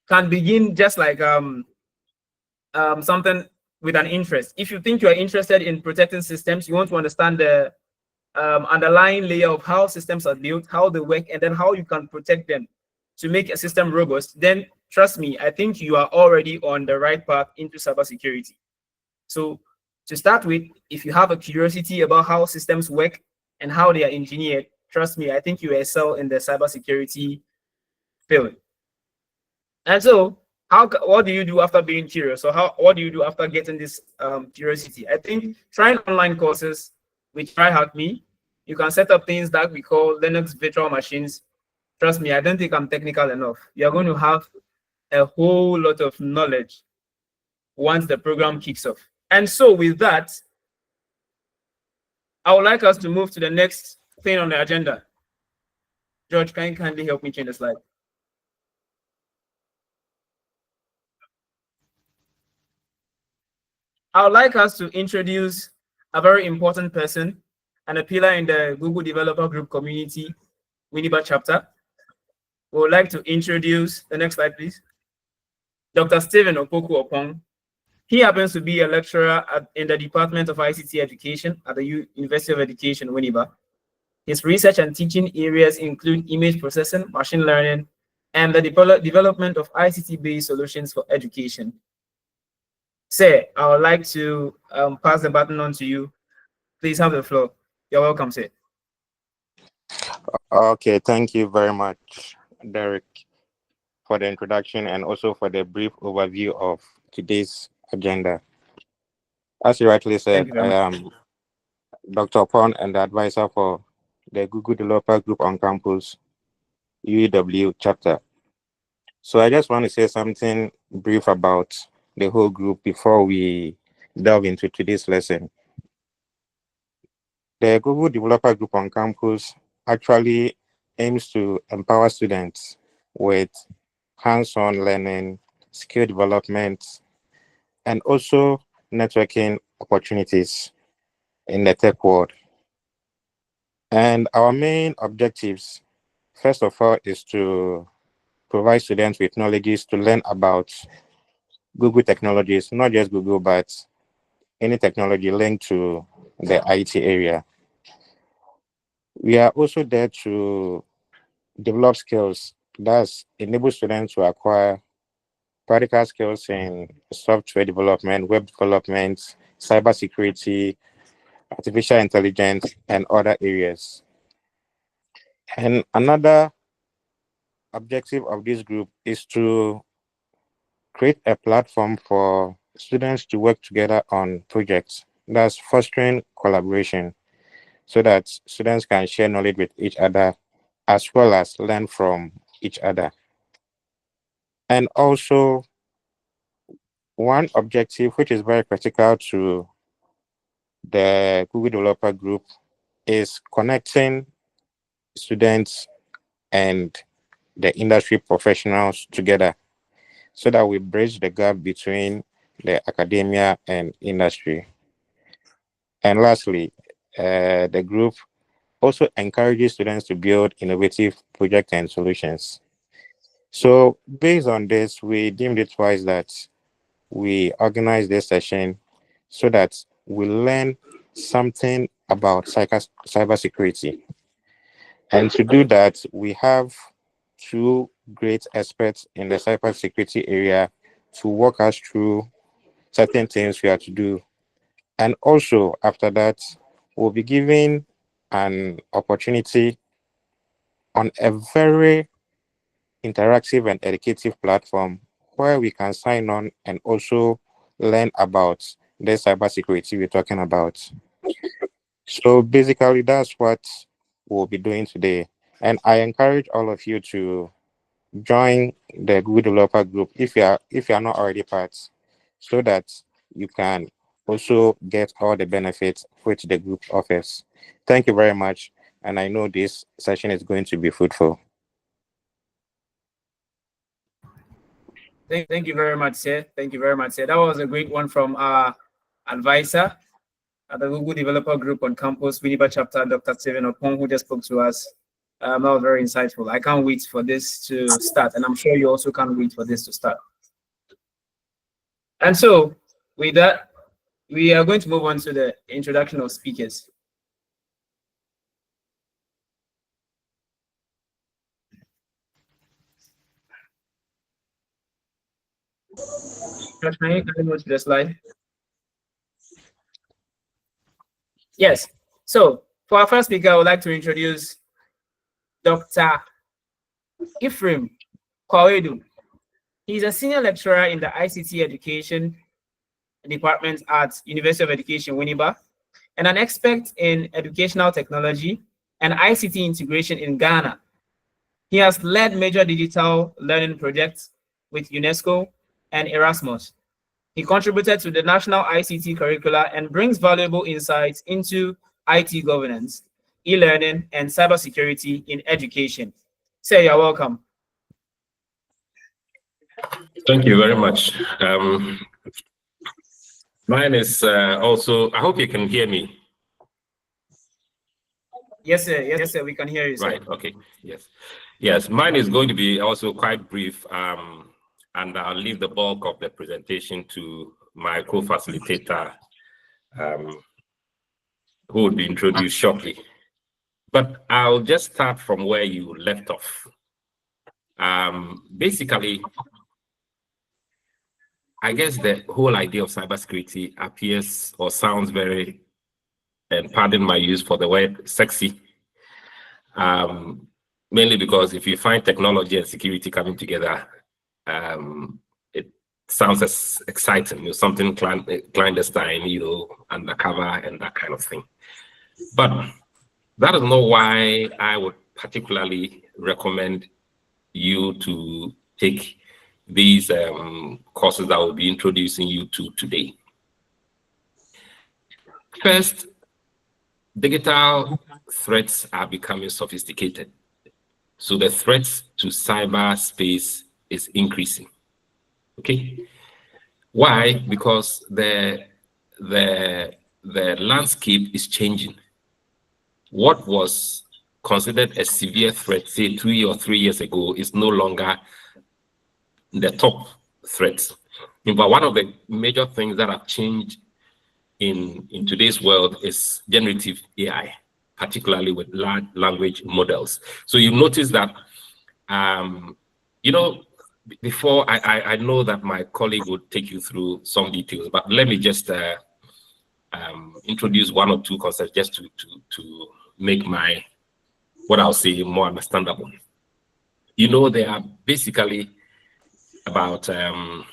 can begin just like something with an interest. If you think you are interested in protecting systems, you want to understand the underlying layer of how systems are built, how they work, and then how you can protect them to make a system robust, then trust me, I think you are already on the right path into cybersecurity. So to start with, if you have a curiosity about how systems work and how they are engineered, trust me, I think you excel in the cybersecurity field. And so, what do you do after being curious? Or what do you do after getting this curiosity? I think trying online courses, which try hack me, you can set up things that we call Linux virtual machines. Trust me, I don't think I'm technical enough. You're going to have a whole lot of knowledge once the program kicks off. And so with that, I would like us to move to the next thing on the agenda. George, can you kindly help me change the slide? I would like us to introduce a very important person and a pillar in the Google Developer Group community, Winneba chapter. We would like to introduce, the next slide, please, Dr. Stephen Opoku-Opong. He happens to be a lecturer in the Department of ICT Education at the University of Education, Winneba. His research and teaching areas include image processing, machine learning, and the development of ICT-based solutions for education. Sir, I would like to pass the baton on to you. Please have the floor. You're welcome, sir. Okay, thank you very much, Derek, for the introduction and also for the brief overview of today's agenda. As you rightly said, I am Dr. Pon and the advisor for the Google Developer Group on campus, UEW chapter. So I just want to say something brief about the whole group before we delve into today's lesson. The Google Developer Group on campus actually aims to empower students with hands-on learning, skill development, and also networking opportunities in the tech world. And our main objectives, first of all, is to provide students with knowledge to learn about Google technologies, not just Google, but any technology linked to the IT area. We are also there to develop skills that enable students to acquire practical skills in software development, web development, cybersecurity, artificial intelligence, and other areas. And another objective of this group is to create a platform for students to work together on projects, that's fostering collaboration so that students can share knowledge with each other as well as learn from each other. And also, one objective which is very critical to the Google Developer Group is connecting students and the industry professionals together so that we bridge the gap between the academia and industry. And lastly, the group also encourages students to build innovative projects and solutions. So based on this, we deemed it wise that we organize this session so that we learn something about cybersecurity. And to do that, we have two great experts in the cybersecurity area to walk us through certain things we have to do. And also, after that, we'll be given an opportunity on a very interactive and educative platform where we can sign on and also learn about the cybersecurity we're talking about. So basically, that's what we'll be doing today. And I encourage all of you to join the Google Developer Group if you are not already part, so that you can also get all the benefits which the group offers. Thank you very much, and I know this session is going to be fruitful. Thank you very much, sir. Thank you very much, sir. That was a great one from our advisor at the Google Developer Group on campus, Winneba chapter, Dr. Stephen Opong, who just spoke to us That was very insightful. I can't wait for this to start, and I'm sure you also can't wait for this to start. And so, with that, we are going to move on to the introduction of speakers. Can you go to the slide? Yes. So, for our first speaker, I would like to introduce Dr. Ephraim Kwawedu. He's a senior lecturer in the ICT Education Department at University of Education, Winneba, and an expert in educational technology and ICT integration in Ghana. He has led major digital learning projects with UNESCO and Erasmus. He contributed to the national ICT curricula and brings valuable insights into IT governance, e-learning, and cybersecurity in education. Sir, you're welcome. Thank you very much. Mine is also, I hope you can hear me. Yes, sir. Yes, sir. We can hear you, sir. Right. Okay. Yes. Yes. Mine is going to be also quite brief, and I'll leave the bulk of the presentation to my co-facilitator, who will be introduced shortly. But I'll just start from where you left off. Basically, I guess the whole idea of cybersecurity appears or sounds very, and pardon my use for the word, sexy. Mainly because if you find technology and security coming together, it sounds as exciting, you know, something clandestine, you know, undercover and that kind of thing. But that is not why I would particularly recommend you to take these courses that I will be introducing you to today. First, digital threats are becoming sophisticated. So the threats to cyberspace is increasing. Okay. Why? Because the landscape is changing. What was considered a severe threat, say 2 or 3 years ago, is no longer the top threats. But one of the major things that have changed in today's world is generative AI, particularly with large language models. So you notice that, you know, before I know that my colleague would take you through some details, but let me just introduce one or two concepts just to make my, what I'll say, more understandable. You know, there are basically about 3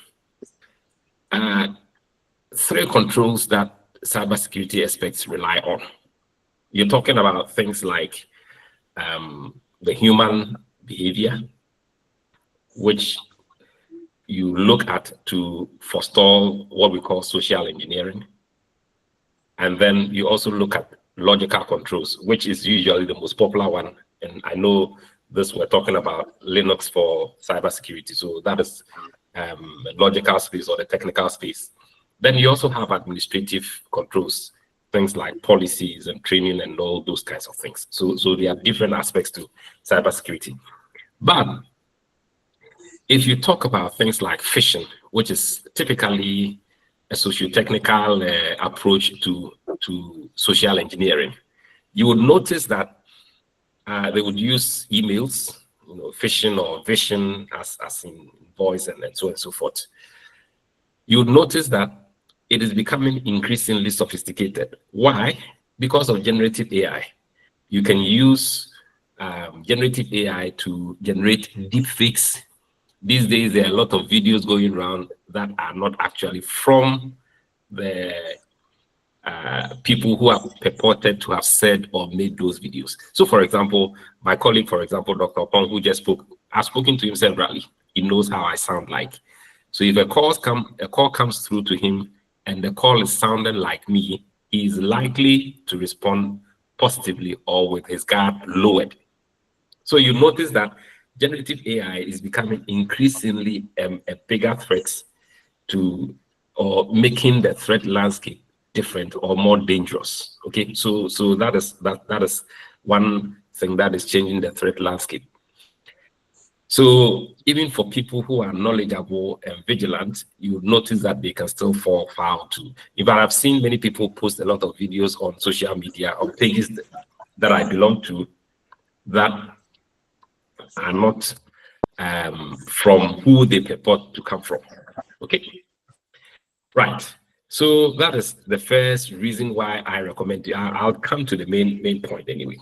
controls that cybersecurity experts rely on. You're talking about things like the human behavior, which you look at to forestall what we call social engineering. And then you also look at logical controls, which is usually the most popular one. And I know this, we're talking about Linux for cybersecurity. So that is logical space or the technical space. Then you also have administrative controls, things like policies and training and all those kinds of things. So there are different aspects to cybersecurity. But if you talk about things like phishing, which is typically a socio-technical approach to social engineering, you would notice that they would use emails, you know, phishing or vision as in voice and so on and so forth. You would notice that it is becoming increasingly sophisticated. Why? Because of generative AI. You can use generative AI to generate deep fakes. These days, there are a lot of videos going around that are not actually from the people who are purported to have said or made those videos. So, for example, my colleague, for example, Dr. Pong, who just spoke, I've spoken to him severally. He knows how I sound like. So if a call comes through to him and the call is sounding like me, he is likely to respond positively or with his guard lowered. So you notice that generative AI is becoming increasingly a bigger threat to, or making the threat landscape different or more dangerous. Okay, so that is one thing that is changing the threat landscape. So even for people who are knowledgeable and vigilant, you would notice that they can still fall foul too. In fact, I've seen many people post a lot of videos on social media, on pages that I belong to, that are not from who they purport to come from. Okay, right. So that is the first reason why I recommend you. I'll come to the main point anyway.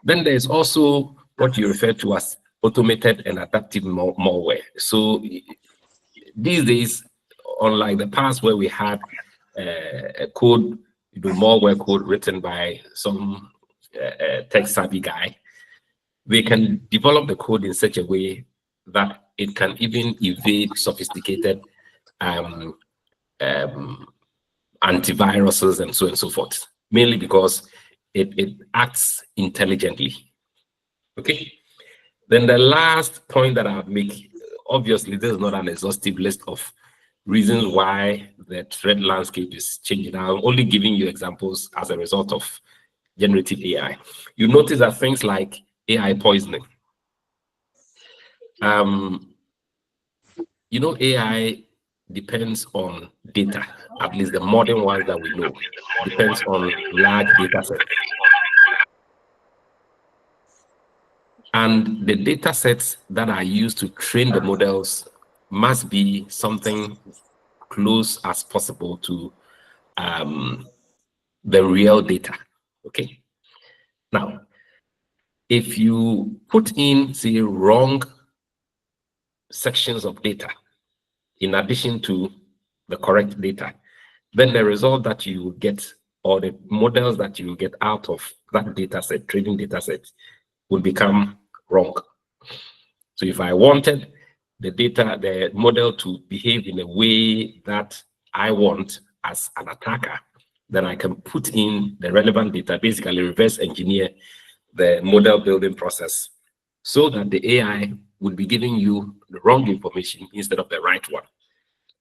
Then there's also what you refer to as automated and adaptive malware. So these days, unlike the past where we had a code, malware code written by some tech savvy guy, they can develop the code in such a way that it can even evade sophisticated antiviruses and so on and so forth, mainly because it acts intelligently. Okay. Then the last point that I'll make, obviously, this is not an exhaustive list of reasons why the threat landscape is changing. I'm only giving you examples as a result of generative AI. You notice that things like AI poisoning. AI depends on data, at least the modern ones that we know, depends on large data sets. And the data sets that are used to train the models must be something close as possible to the real data. Okay. Now, if you put in, say, wrong sections of data in addition to the correct data, then the result that you get, or the models that you get out of that data set, training data set, will become wrong. So if I wanted the model to behave in a way that I want as an attacker, then I can put in the relevant data, basically reverse engineer the model building process so that the AI would be giving you the wrong information instead of the right one.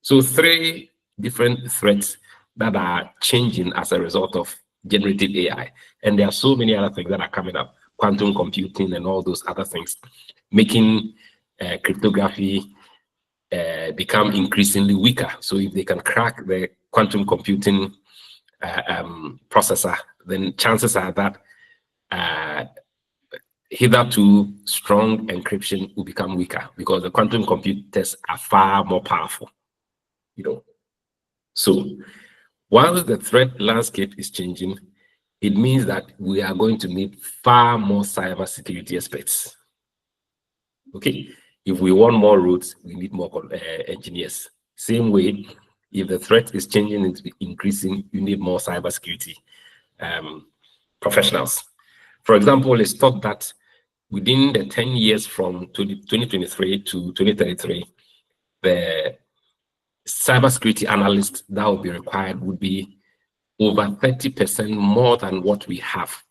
So 3 different threats that are changing as a result of generative AI. And there are so many other things that are coming up, quantum computing and all those other things, making cryptography become increasingly weaker. So if they can crack the quantum computing processor, then chances are that hitherto strong encryption will become weaker because the quantum computers are far more powerful. So while the threat landscape is changing, it means that we are going to need far more cybersecurity experts. Okay, if we want more routes, we need more engineers. Same way, if the threat is changing and increasing, you need more cybersecurity professionals. For example, it's thought that within the 10 years from 2023 to 2033, the cybersecurity analyst that will be required would be over 30% more than what we have.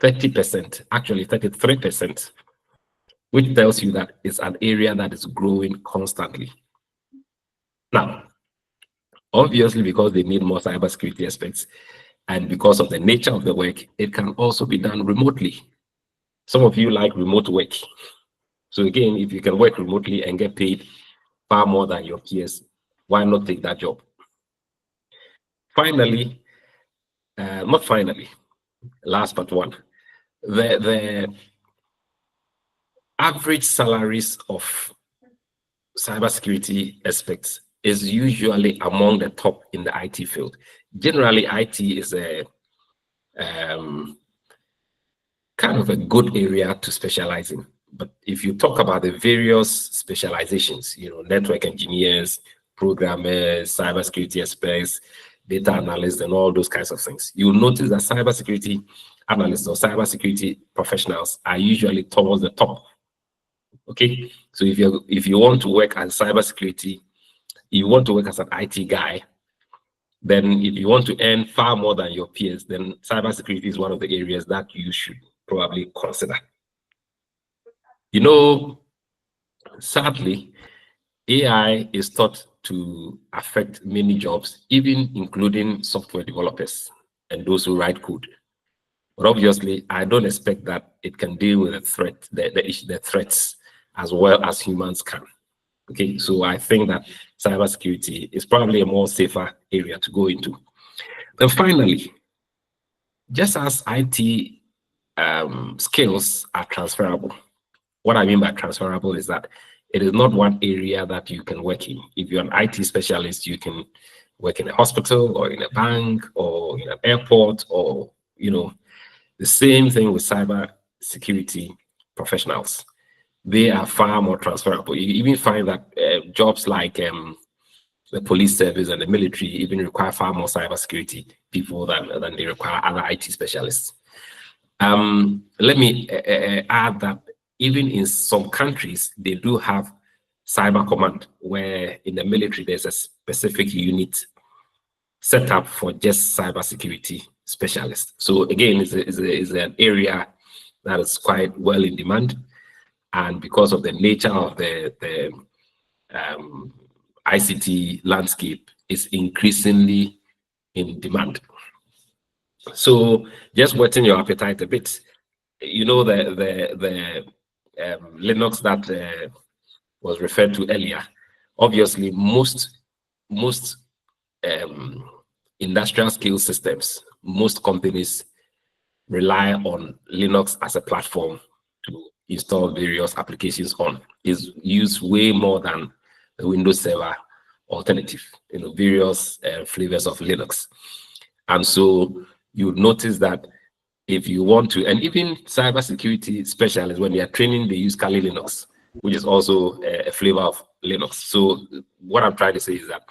30%, actually 33%, which tells you that it's an area that is growing constantly. Now, obviously, because they need more cybersecurity experts and because of the nature of the work, it can also be done remotely. Some of you like remote work. So again, if you can work remotely and get paid far more than your peers, why not take that job? Finally, not finally, last but one, the average salaries of cybersecurity experts is usually among the top in the IT field. Generally, IT is a kind of a good area to specialize in. But if you talk about the various specializations, network engineers, programmers, cybersecurity experts, data analysts, and all those kinds of things, you'll notice that cybersecurity analysts or cybersecurity professionals are usually towards the top. Okay, so if you want to work as cybersecurity, you want to work as an IT guy, then if you want to earn far more than your peers, then cybersecurity is one of the areas that you should probably consider. Sadly, AI is thought to affect many jobs, even including software developers and those who write code. But obviously, I don't expect that it can deal with the threat, the threats as well as humans can. Okay, so I think that cybersecurity is probably a more safer area to go into. And finally, just as IT skills are transferable, what I mean by transferable is that it is not one area that you can work in. If you're an IT specialist, you can work in a hospital or in a bank or in an airport, or the same thing with cyber security professionals. They are far more transferable. You even find that jobs like the police service and the military even require far more cybersecurity people than they require other IT specialists. Let me add that even in some countries, they do have cyber command, where in the military, there's a specific unit set up for just cybersecurity specialists. So again, it's an area that is quite well in demand. And because of the nature of the ICT landscape, is increasingly in demand. So just whetting your appetite a bit, the Linux that was referred to earlier. Obviously, most industrial scale systems, most companies rely on Linux as a platform to install various applications on. Is used way more than the Windows Server alternative, various flavors of Linux. And so you notice that if you want to, and even cybersecurity specialists, when they are training, they use Kali Linux, which is also a flavor of Linux. So what I'm trying to say is that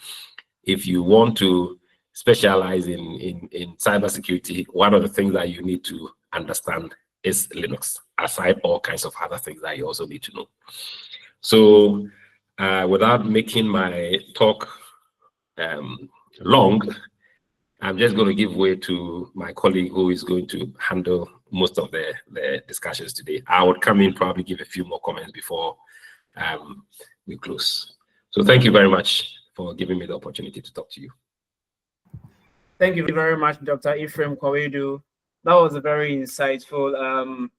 if you want to specialize in cybersecurity, one of the things that you need to understand is Linux, aside all kinds of other things that you also need to know. So without making my talk long, I'm just going to give way to my colleague who is going to handle most of the discussions today. I would come in, probably give a few more comments before we close. So thank you very much for giving me the opportunity to talk to you. Thank you very much, Dr. Ephraim Kwawedu. That was a very insightful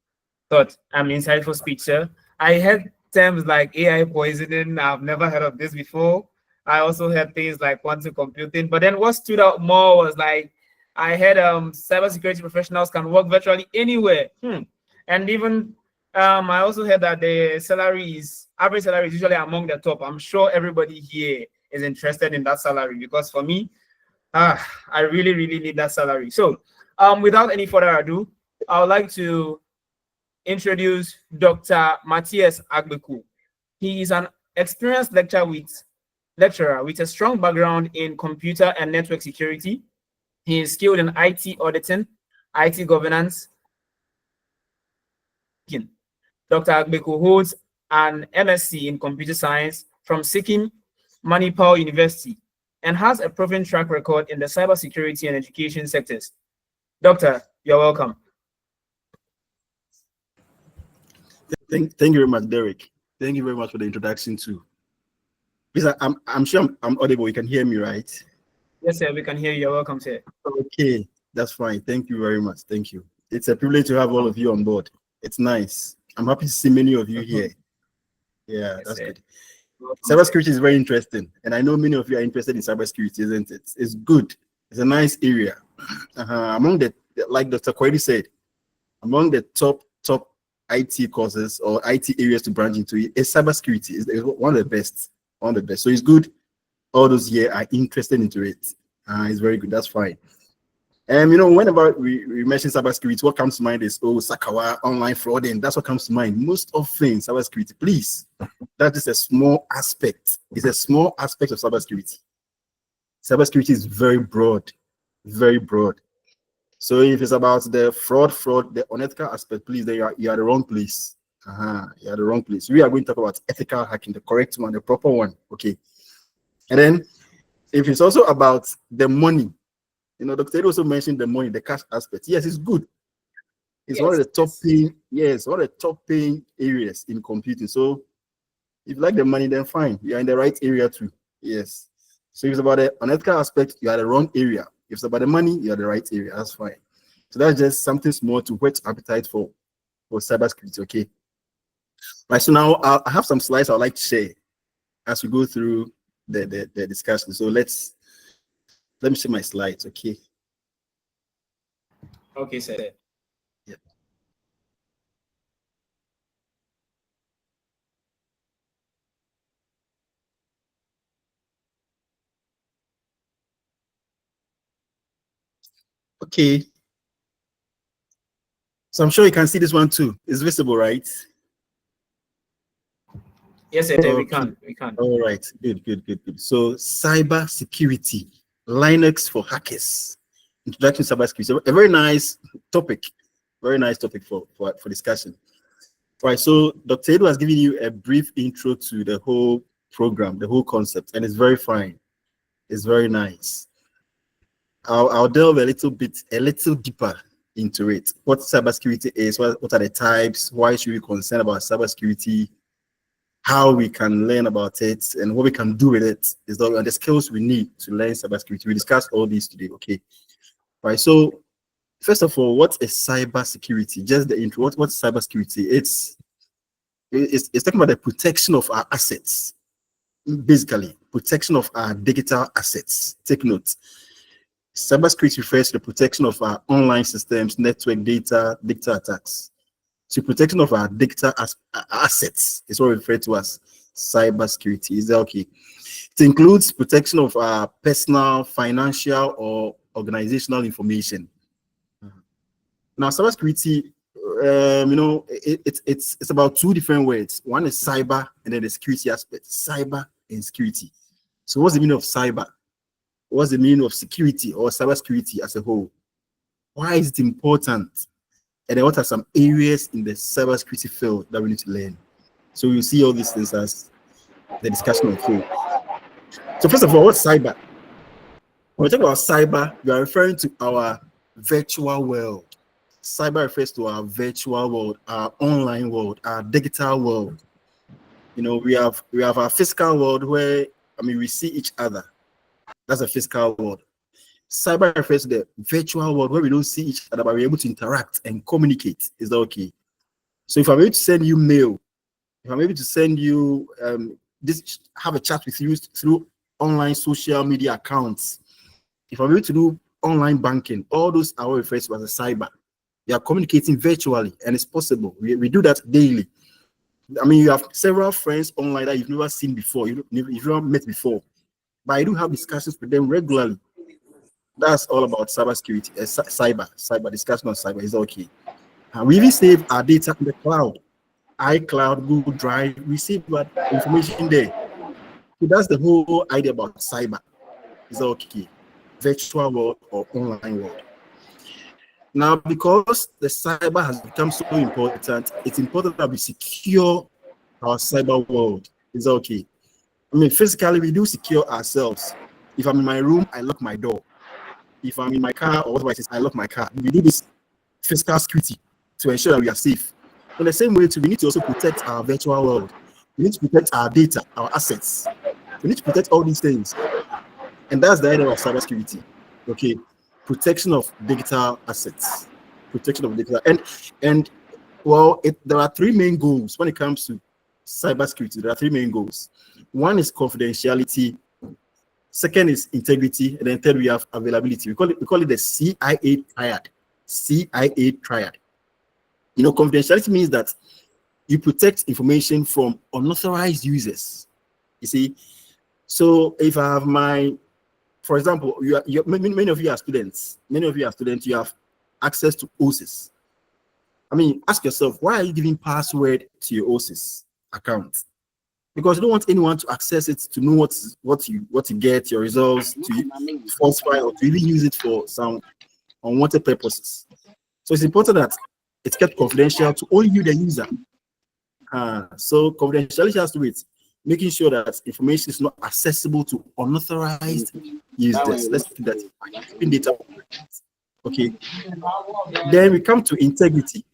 insightful speech, sir. I heard terms like AI poisoning. I've never heard of this before. I also heard things like quantum computing. But then what stood out more was like, I heard cybersecurity professionals can work virtually anywhere. And even I also heard that the average salary is usually among the top. I'm sure everybody here is interested in that salary, because for me, I really, really need that salary. So without any further ado, I would like to introduce Dr. Matthias Agbeku. He is an experienced lecturer with a strong background in computer and network security. He is skilled in IT auditing, IT governance. Dr. Agbeku holds an MSc in computer science from Sikkim Manipal University and has a proven track record in the cybersecurity and education sectors. Doctor, you're welcome. Thank you very much, Derek. Thank you very much for the introduction too. Because I'm sure I'm audible. You can hear me, right? Yes, sir. We can hear you. You're welcome, sir. Okay, that's fine. Thank you very much. Thank you. It's a privilege to have all of you on board. It's nice. I'm happy to see many of you here. Yeah, that's good. Cybersecurity is very interesting, and I know many of you are interested in cybersecurity, isn't it? It's good. It's a nice area. Among the, like Dr. Kwedi said, among the top IT courses or IT areas to branch into is cybersecurity. Is one of the best. One of the best. So it's good. All those here are interested into it. It's very good. That's fine. And whenever we mention cybersecurity, what comes to mind is Sakawa, online fraud, and that's what comes to mind. Most often, cybersecurity, please. That is a small aspect. It's a small aspect of cybersecurity. Cybersecurity is very broad, very broad. So if it's about the fraud, the unethical aspect, please, then you are the wrong place. You are the wrong place. We are going to talk about ethical hacking, the correct one, the proper one. Okay. And then if it's also about the money, Dr. Ed also mentioned the money, the cash aspect. Yes, it's good. It's one of the top paying, one of the top paying areas in computing. So if you like the money, then fine. You're in the right area too. Yes. So if it's about the unethical aspect, you are the wrong area. If it's about the money, you're the right area. That's fine. So that's just something small to whet appetite for cybersecurity. Okay. Right. So now I have some slides I'd like to share as we go through the discussion. So let me share my slides. Okay. Okay, sir. Yeah. Okay. So I'm sure you can see this one too. It's visible, right? Yes, sir. Okay. We can. All right. Good. So cyber security, Linux for hackers, introduction to cybersecurity. So a very nice topic. Very nice topic for discussion. All right. So Dr. Edu has given you a brief intro to the whole program, the whole concept, and it's very fine. It's very nice. I'll delve a little deeper into it. What cybersecurity is, what are the types, why should we be concerned about cybersecurity, how we can learn about it, and what we can do with it, is the skills we need to learn cybersecurity. We discussed all these today, okay? Right. So first of all, what is cybersecurity? Just the intro. What's cybersecurity? It's talking about the protection of our assets, basically protection of our digital assets. Take note. Cybersecurity refers to the protection of our online systems, network data, digital attacks. So protection of our digital assets is what we refer to as cybersecurity. Is that okay? It includes protection of our personal, financial, or organizational information. Now, cybersecurity, it's about two different words. One is cyber, and then the security aspect. Cyber and security. So what's the meaning of cyber? What's the meaning of security or cybersecurity as a whole? Why is it important? And then what are some areas in the cybersecurity field that we need to learn? So you see all these things as the discussion unfolds. So first of all, what's cyber? When we talk about cyber, we are referring to our virtual world. Cyber refers to our virtual world, our online world, our digital world. You know, we have our physical world where we see each other. That's a physical world. Cyber refers to the virtual world where we don't see each other, but we're able to interact and communicate. Is that okay? So if I'm able to send you mail, if I'm able to send you have a chat with you through online social media accounts, if I'm able to do online banking, all those are referred to as a cyber. You are communicating virtually, and it's possible. We do that daily. You have several friends online that you've never seen before, you've never met before, but I do have discussions with them regularly. That's all about cybersecurity. Cyber discussion on cyber is okay. We even save our data in the cloud, iCloud, Google Drive. We save that information there. So that's the whole idea about cyber. Is okay, virtual world or online world. Now, because the cyber has become so important, it's important that we secure our cyber world. Is okay. Physically, we do secure ourselves. If I'm in my room, I lock my door. If I'm in my car or whatever it is, I lock my car. We do this physical security to ensure that we are safe. In the same way, too, we need to also protect our virtual world. We need to protect our data, our assets. We need to protect all these things. And that's the idea of cybersecurity. Okay. Protection of digital assets. Protection of digital. And there are three main goals when it comes to cybersecurity. There are three main goals. One is confidentiality. Second is integrity, and then third we have availability. We call it the CIA triad. CIA triad. Confidentiality means that you protect information from unauthorized users. You see, so if I have for example, many of you are students. Many of you are students. You have access to OSIS. Ask yourself, why are you giving password to your OSIS account? Because you don't want anyone to access it to know what you get, your results, to falsify or to even use it for some unwanted purposes. So it's important that it's kept confidential to only you, the user. So confidentiality has to do with making sure that information is not accessible to unauthorized users. Let's do that. Keeping data. Okay. Then we come to integrity.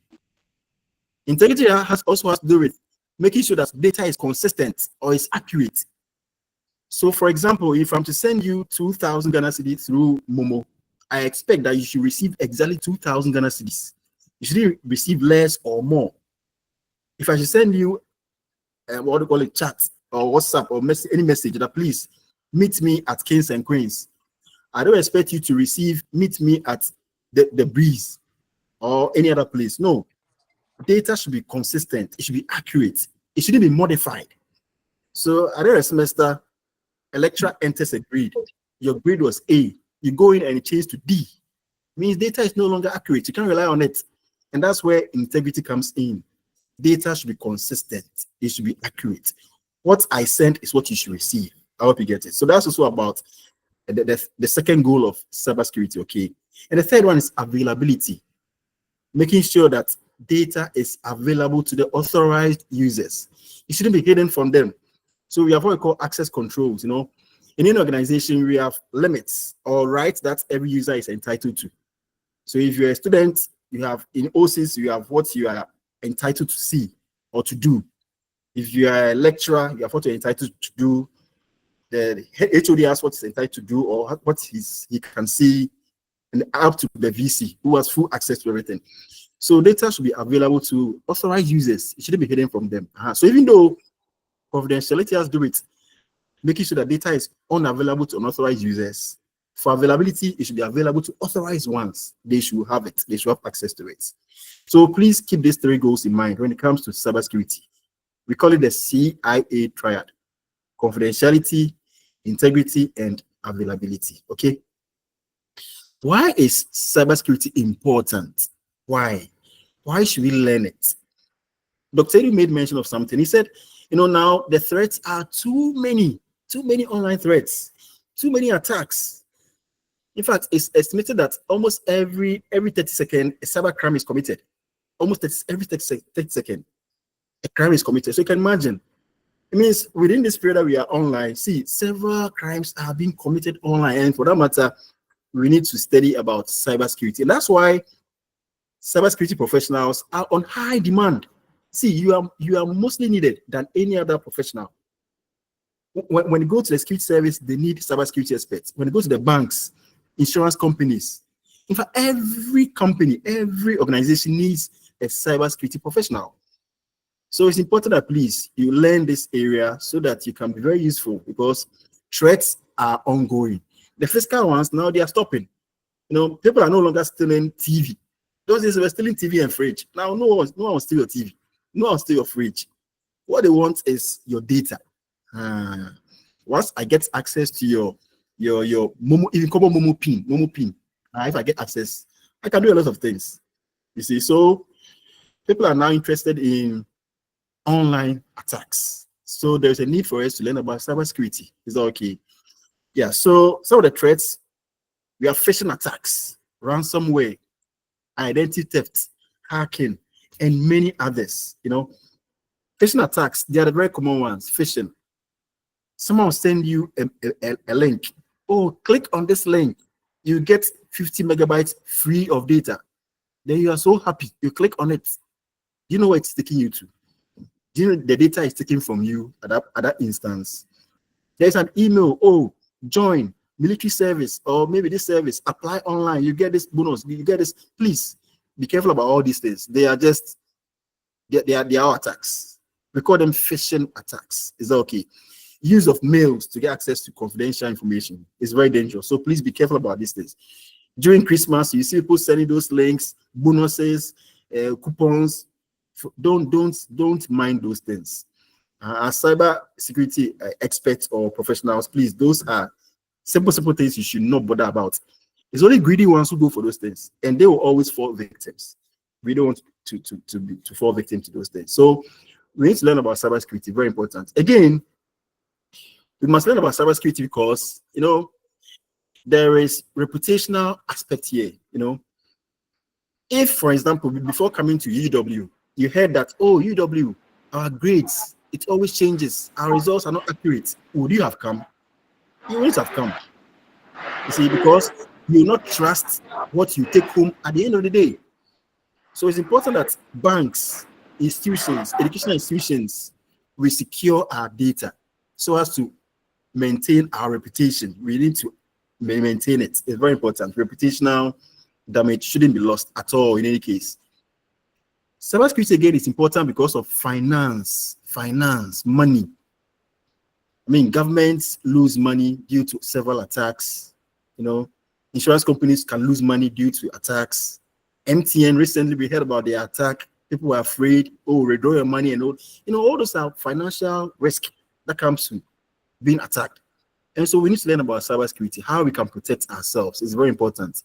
Integrity also has to do with making sure that data is consistent or is accurate. So, for example, if I'm to send you 2,000 Ghana cedi through Momo, I expect that you should receive exactly 2,000 Ghana cedis. You shouldn't receive less or more. If I should send you what do you call it, chat or WhatsApp or any message that please meet me at Kings and Queens, I don't expect you to meet me at the Breeze or any other place. No, data should be consistent. It should be accurate. It shouldn't be modified. So at the end of the semester, a lecturer enters a grade. Your grade was A. You go in and it changes to D. It means data is no longer accurate. You can't rely on it. And that's where integrity comes in. Data should be consistent. It should be accurate. What I send is what you should receive. I hope you get it. So that's also about the second goal of cybersecurity, okay? And the third one is availability. Making sure that data is available to the authorized users. It shouldn't be hidden from them. So we have what we call access controls, you know. In any organization, we have limits or rights that every user is entitled to. So if you're a student, you have in OSIS, you have what you are entitled to see or to do. If you are a lecturer, you have what you're entitled to do. The HOD has what he's entitled to do or what he can see, and up to the VC who has full access to everything. So data should be available to authorized users. It shouldn't be hidden from them. So even though confidentiality has to do with making sure that data is unavailable to unauthorized users, for availability, it should be available to authorized ones. They should have it. They should have access to it. So please keep these three goals in mind when it comes to cybersecurity. We call it the CIA triad: confidentiality, integrity, and availability. Okay. Why is cybersecurity important? Why? Why should we learn it? Dr. Edu made mention of something. He said, you know, now the threats are too many online threats, too many attacks. In fact, it's estimated that almost every 30 seconds, a cyber crime is committed. Almost every 30 seconds, a crime is committed. So you can imagine. It means within this period that we are online, see, several crimes are being committed online. And for that matter, we need to study about cybersecurity. And that's why cybersecurity professionals are on high demand. See, you are mostly needed than any other professional. When you go to the security service, they need cybersecurity experts. When you go to the banks, insurance companies, in fact, every company, every organization needs a cybersecurity professional. So it's important that please you learn this area so that you can be very useful, because threats are ongoing. The physical ones now they are stopping. You know, people are no longer stealing TV. Those days they were stealing TV and fridge. Now no one will steal your TV, no one will steal your fridge. What they want is your data. Once I get access to your Momo, even common Momo pin, if I get access, I can do a lot of things. You see, so people are now interested in online attacks. So there's a need for us to learn about cybersecurity. Is that okay? Yeah. So some of the threats, we have phishing attacks, ransomware, identity theft, hacking, and many others. You know, phishing attacks, they are the very common ones. Phishing. Someone will send you a link. Oh, click on this link. You get 50 megabytes free of data. Then you are so happy. You click on it. Do you know where it's taking you to? Do you know the data is taken from you at that instance? There's an email. Oh, join military service, or maybe this service. Apply online. You get this bonus. You get this. Please be careful about all these things. They are just they are attacks. We call them phishing attacks. Is that okay? Use of mails to get access to confidential information is very dangerous. So please be careful about these things. During Christmas, you see people sending those links, bonuses, coupons. Don't mind those things. As cyber security experts or professionals, please, those are simple things you should not bother about. It's only greedy ones who go for those things, and they will always fall victims. We don't want to fall victim to those things. So we need to learn about cybersecurity. Very important. Again, we must learn about cybersecurity because, you know, there is reputational aspect here. You know, if, for example, before coming to UW, you heard that, oh, UW, our grades, it always changes. Our results are not accurate. Would you have come? You wouldn't have come. You see, because you will not trust what you take home at the end of the day. So it's important that banks, institutions, educational institutions, we secure our data so as to maintain our reputation. We need to maintain it. It's very important. Reputational damage shouldn't be lost at all in any case. Cybersecurity again is important because of finance, money. I mean, governments lose money due to several attacks. You know, insurance companies can lose money due to attacks. MTN recently, we heard about the attack. People were afraid, oh, withdraw your money and all. You know, all those are financial risk that comes to being attacked. And so we need to learn about cybersecurity, how we can protect ourselves. It's very important.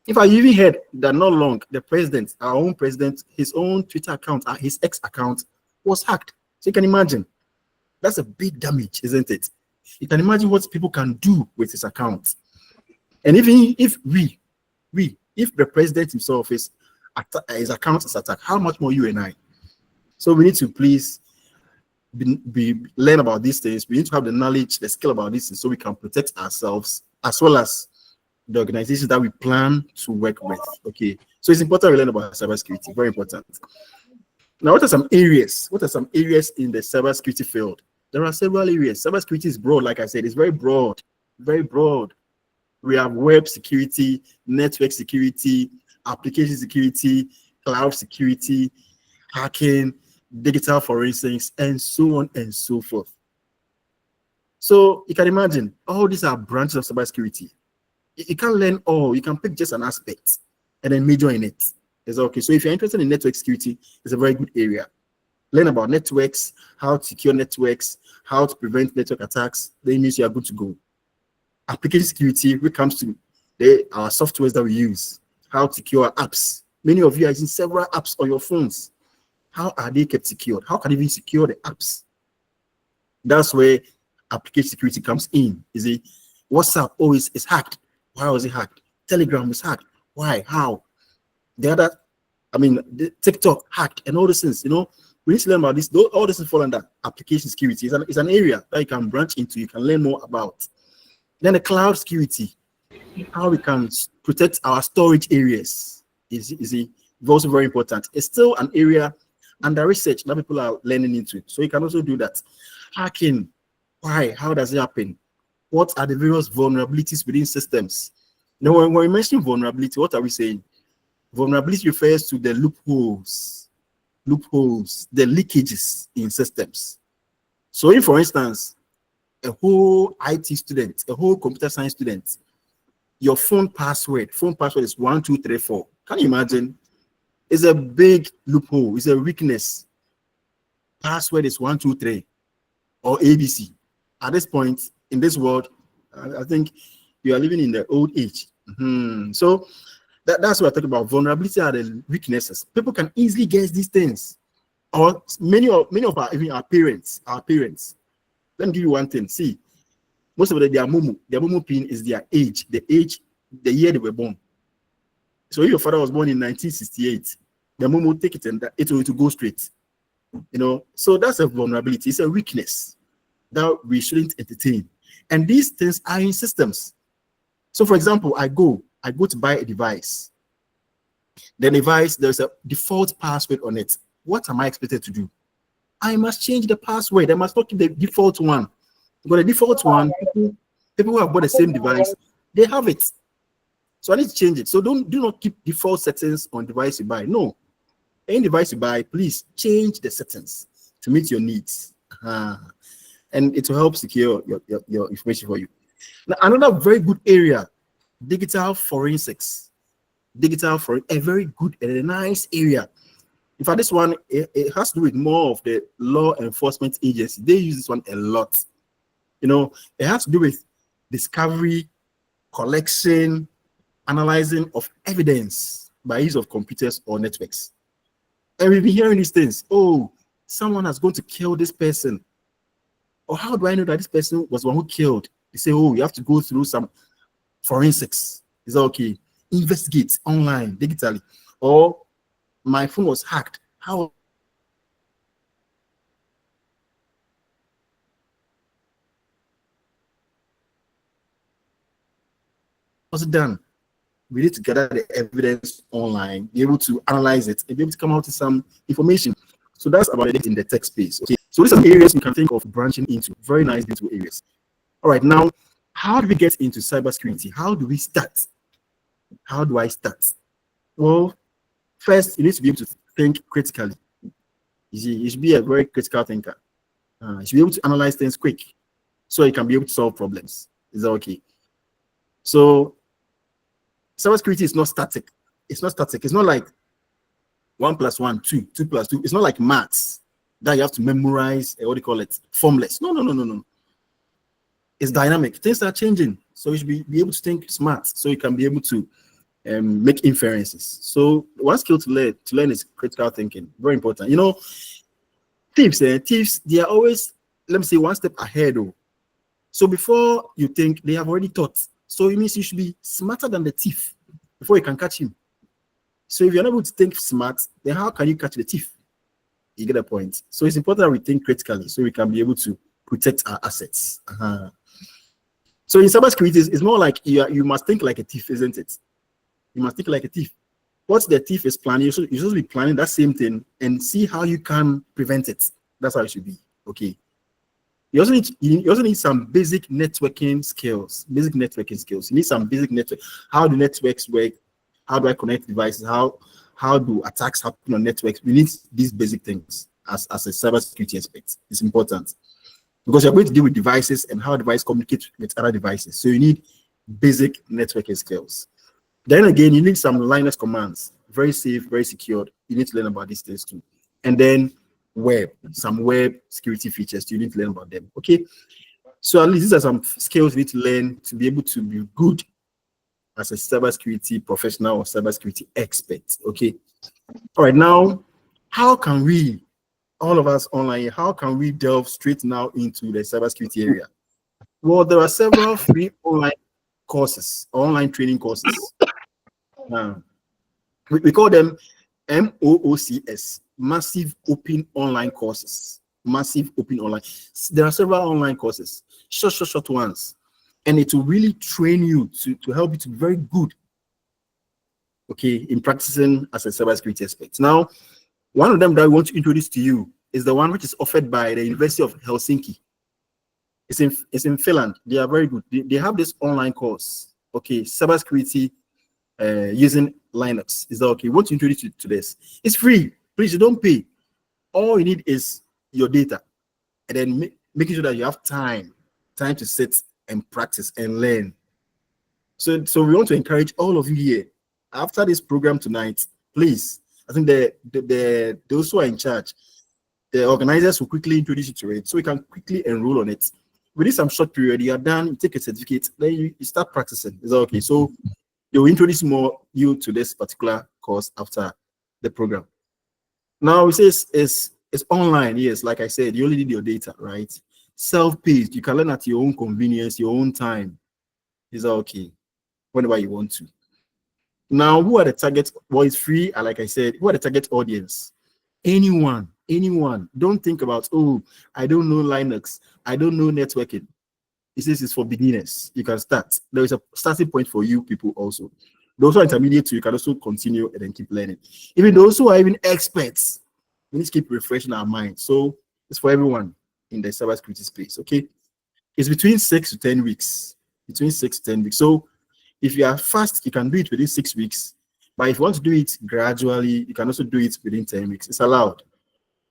If I even heard that not long, the president, our own president, his own Twitter account, his X account was hacked. So you can imagine, that's a big damage, isn't it? You can imagine what people can do with his account. And even if if the president himself his account is attacked, how much more you and I? So we need to please learn about these things. We need to have the knowledge, the skill about these things, so we can protect ourselves as well as the organizations that we plan to work with. Okay, so it's important we learn about cybersecurity. Very important. Now, what are some areas? What are some areas in the cybersecurity field? There are several areas. Cybersecurity is broad, like I said, it's very broad, very broad. We have web security, network security, application security, cloud security, hacking, digital forensics, and so on and so forth. So you can imagine all these are branches of cybersecurity. You can't learn all. You can pick just an aspect and then major in it. It's okay. So if you're interested in network security, it's a very good area. Learn about networks, how to secure networks, how to prevent network attacks. Then means you are good to go. Application security, when it comes to our softwares that we use, how to secure apps. Many of you are using several apps on your phones. How are they kept secured? How can you even secure the apps? That's where application security comes in. Is it WhatsApp always is hacked? Why was it hacked? Telegram is hacked. Why? How? The other, the TikTok hacked and all these things. You know, we need to learn about this. All this is fall under application security. It's an area that you can branch into. You can learn more about. Then the cloud security, how we can protect our storage areas is also very important. It's still an area under research that people are learning into. So you can also do that. Hacking, why? How does it happen? What are the various vulnerabilities within systems? Now, when we mention vulnerability, what are we saying? Vulnerability refers to the loopholes, the leakages in systems. So if, for instance, a whole IT student, a whole computer science student, your phone password is 1234. Can you imagine? It's a big loophole. It's a weakness. Password is 123 or ABC. At this point in this world, I think you are living in the old age. So that's what I talk about. Vulnerability are the weaknesses. People can easily guess these things. Or many of our parents. Let me give you one thing. See, most of their Momo pin is their age, the year they were born. So if your father was born in 1968, the Momo take it and it will go straight. You know, so that's a vulnerability. It's a weakness that we shouldn't entertain. And these things are in systems. So, for example, I go to buy a device. The device, there's a default password on it. What am I expected to do? I must change the password. I must not keep the default one. But the default one, people who have bought the same device, they have it. So I need to change it. So do not keep default settings on device you buy. No. Any device you buy, please change the settings to meet your needs. And it will help secure your information for you. Now, another very good area, digital forensics. A very good and a nice area. In fact, this one, it has to do with more of the law enforcement agency. They use this one a lot. You know, it has to do with discovery, collection, analyzing of evidence by use of computers or networks. And we've been hearing these things. Oh, someone has gone to kill this person. Or how do I know that this person was the one who killed? They say, oh, you have to go through some forensics. Is that okay? Investigate online, digitally. Or my phone was hacked. How was it done? We need to gather the evidence online, be able to analyze it, and be able to come out with some information. So that's about it in the tech space. Okay, so these are areas we can think of branching into. Very nice little areas. All right, now How do we get into cybersecurity? How do we start? How do I start? Well, first, you need to be able to think critically. You should be a very critical thinker. You should be able to analyze things quick so you can be able to solve problems. Is that okay? So, cybersecurity is not static. It's not static. It's not like 1 + 1, 2, 2 + 2. It's not like maths that you have to memorize, what do you call it, formless. No. It's dynamic. Things are changing. So you should be able to think smart so you can be able to make inferences. So one skill to learn is critical thinking. Very important. You know, thieves, they are always, let me say, one step ahead. So before you think, they have already thought. So it means you should be smarter than the thief before you can catch him. So if you're not able to think smart, then how can you catch the thief? You get a point. So it's important that we think critically so we can be able to protect our assets. So in cybersecurity, it's more like you must think like a thief, isn't it? You must think like a thief. What the thief is planning, you're supposed to be planning that same thing and see how you can prevent it. That's how it should be. Okay. You also need some basic networking skills. You need some basic network. How do networks work? How do I connect devices? How do attacks happen on networks? We need these basic things as a cybersecurity expert. It's important because you're going to deal with devices and how devices communicate with other devices. So you need basic networking skills. Then again, you need some Linux commands. Very safe, very secured. You need to learn about these things too. And then some web security features. You need to learn about them. Okay. So at least these are some skills you need to learn to be able to be good as a cybersecurity professional or cybersecurity expert. Okay. All right. Now, how can we, all of us online, how can we delve straight now into the cybersecurity area? Well, there are several free online courses, online training courses. We call them MOOCs, Massive Open Online Courses. Massive Open Online. There are several online courses, short ones. And it will really train you to help you to be very good, okay, in practicing as a cybersecurity expert. Now, one of them that I want to introduce to you is the one which is offered by the University of Helsinki. It's in Finland. They are very good. They have this online course, okay, cybersecurity using Linux. Is that okay? I want to introduce you to this. It's free. Please, you don't pay. All you need is your data, and then making sure that you have time to sit and practice and learn. So we want to encourage all of you here. After this program tonight, please, I think those who are in charge, the organizers will quickly introduce you to it, so we can quickly enroll on it. Within some short period, you are done, you take a certificate, then you start practicing. Is that okay? So they will introduce you to this particular course after the program. Now it says it's online. Yes, like I said, you only need your data, right? Self-paced. You can learn at your own convenience, your own time. Is that okay? Whenever you want to. Now, who are the target? Well, it's free. And like I said, who are the target audience? Anyone. Don't think about, oh, I don't know Linux. I don't know networking. It says it's for beginners. You can start. There is a starting point for you people also. Those who are intermediate, you can also continue and then keep learning. Even those who are even experts, we need to keep refreshing our mind. So it's for everyone in the cybersecurity space. Okay, it's between 6 to 10 weeks. So if you are fast, you can do it within 6 weeks. But if you want to do it gradually, you can also do it within 10 weeks. It's allowed.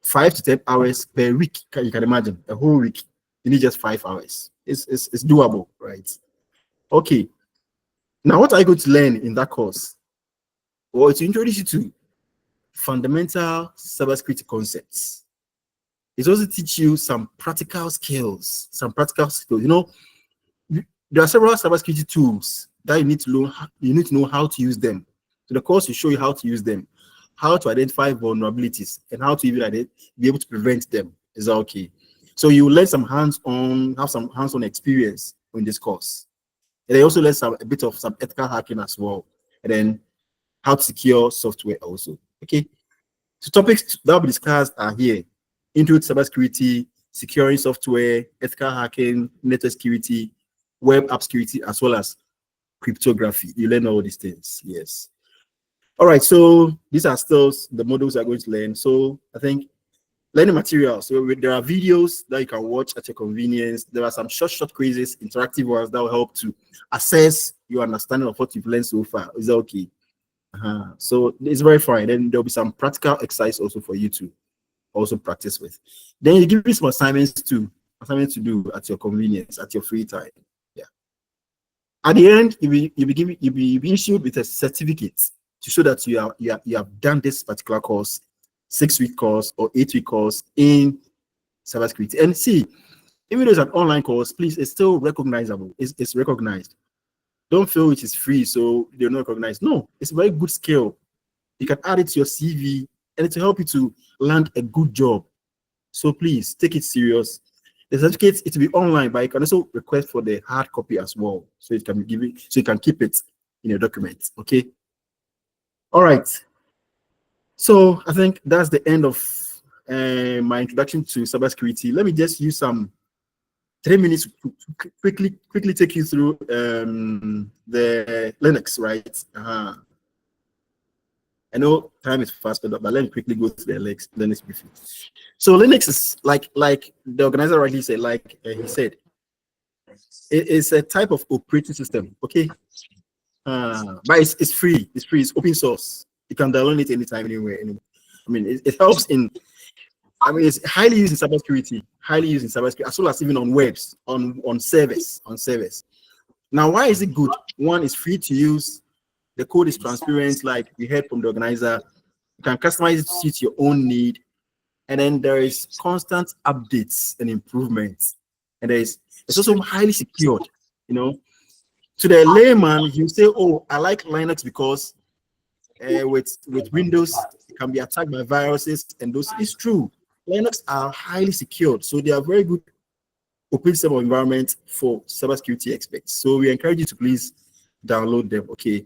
5 to 10 hours per week. You can imagine a whole week. You need just 5 hours. It's doable, right? Okay. Now, what are you going to learn in that course? Well, it's to introduce you to fundamental cybersecurity concepts. It's also teach you some practical skills. You know, there are several cybersecurity tools that you need to learn. You need to know how to use them. So the course will show you how to use them, how to identify vulnerabilities, and how to even be able to prevent them. Is that okay? So you will learn some hands-on experience in this course. And they also learn a bit of some ethical hacking as well. And then how to secure software also. Okay. So topics that will be discussed are here. Intro to cybersecurity, securing software, ethical hacking, network security, web app security, as well as cryptography. You learn all these things. Yes. All right. So these are still the modules we are going to learn. So I think Learning materials. So there are videos that you can watch at your convenience. There are some short quizzes, interactive ones that will help to assess your understanding of what you've learned so far. Is that okay? So it's very fine. Then there'll be some practical exercise also for you to also practice with. Then you give you some assignments to do at your convenience, at your free time. Yeah. At the end, you'll be issued with a certificate to show that you have done this particular course, 6-week course or 8-week course in cybersecurity. And see, even though it's an online course, please, it's still recognizable. It's recognized. Don't feel it is free, so they're not recognized. No, it's a very good skill. You can add it to your CV, and it will help you to land a good job. So please take it serious. The certificate, it will be online, but you can also request for the hard copy as well, so it can give it, so you can keep it in your documents. Okay. All right. So I think that's the end of my introduction to cybersecurity. Let me just use some 3 minutes to quickly take you through the Linux, right? I know time is fast, but let me quickly go through the Linux briefly. So Linux is like the organizer rightly said, he said, it is a type of operating system, okay? But it's free. It's free. It's open source. You can download it anytime, anywhere. I mean, it helps in. I mean, it's highly used in cybersecurity. Highly used in cybersecurity, as well as even on webs, on servers. Now, why is it good? One, is free to use. The code is transparent, like we heard from the organizer. You can customize it to suit your own need. And then there is constant updates and improvements. And it's also highly secured. To the layman, you say, oh, I like Linux because with Windows, it can be attacked by viruses, and those is true. Linux are highly secured, so they are very good open system environment for cybersecurity experts. So we encourage you to please download them. Okay.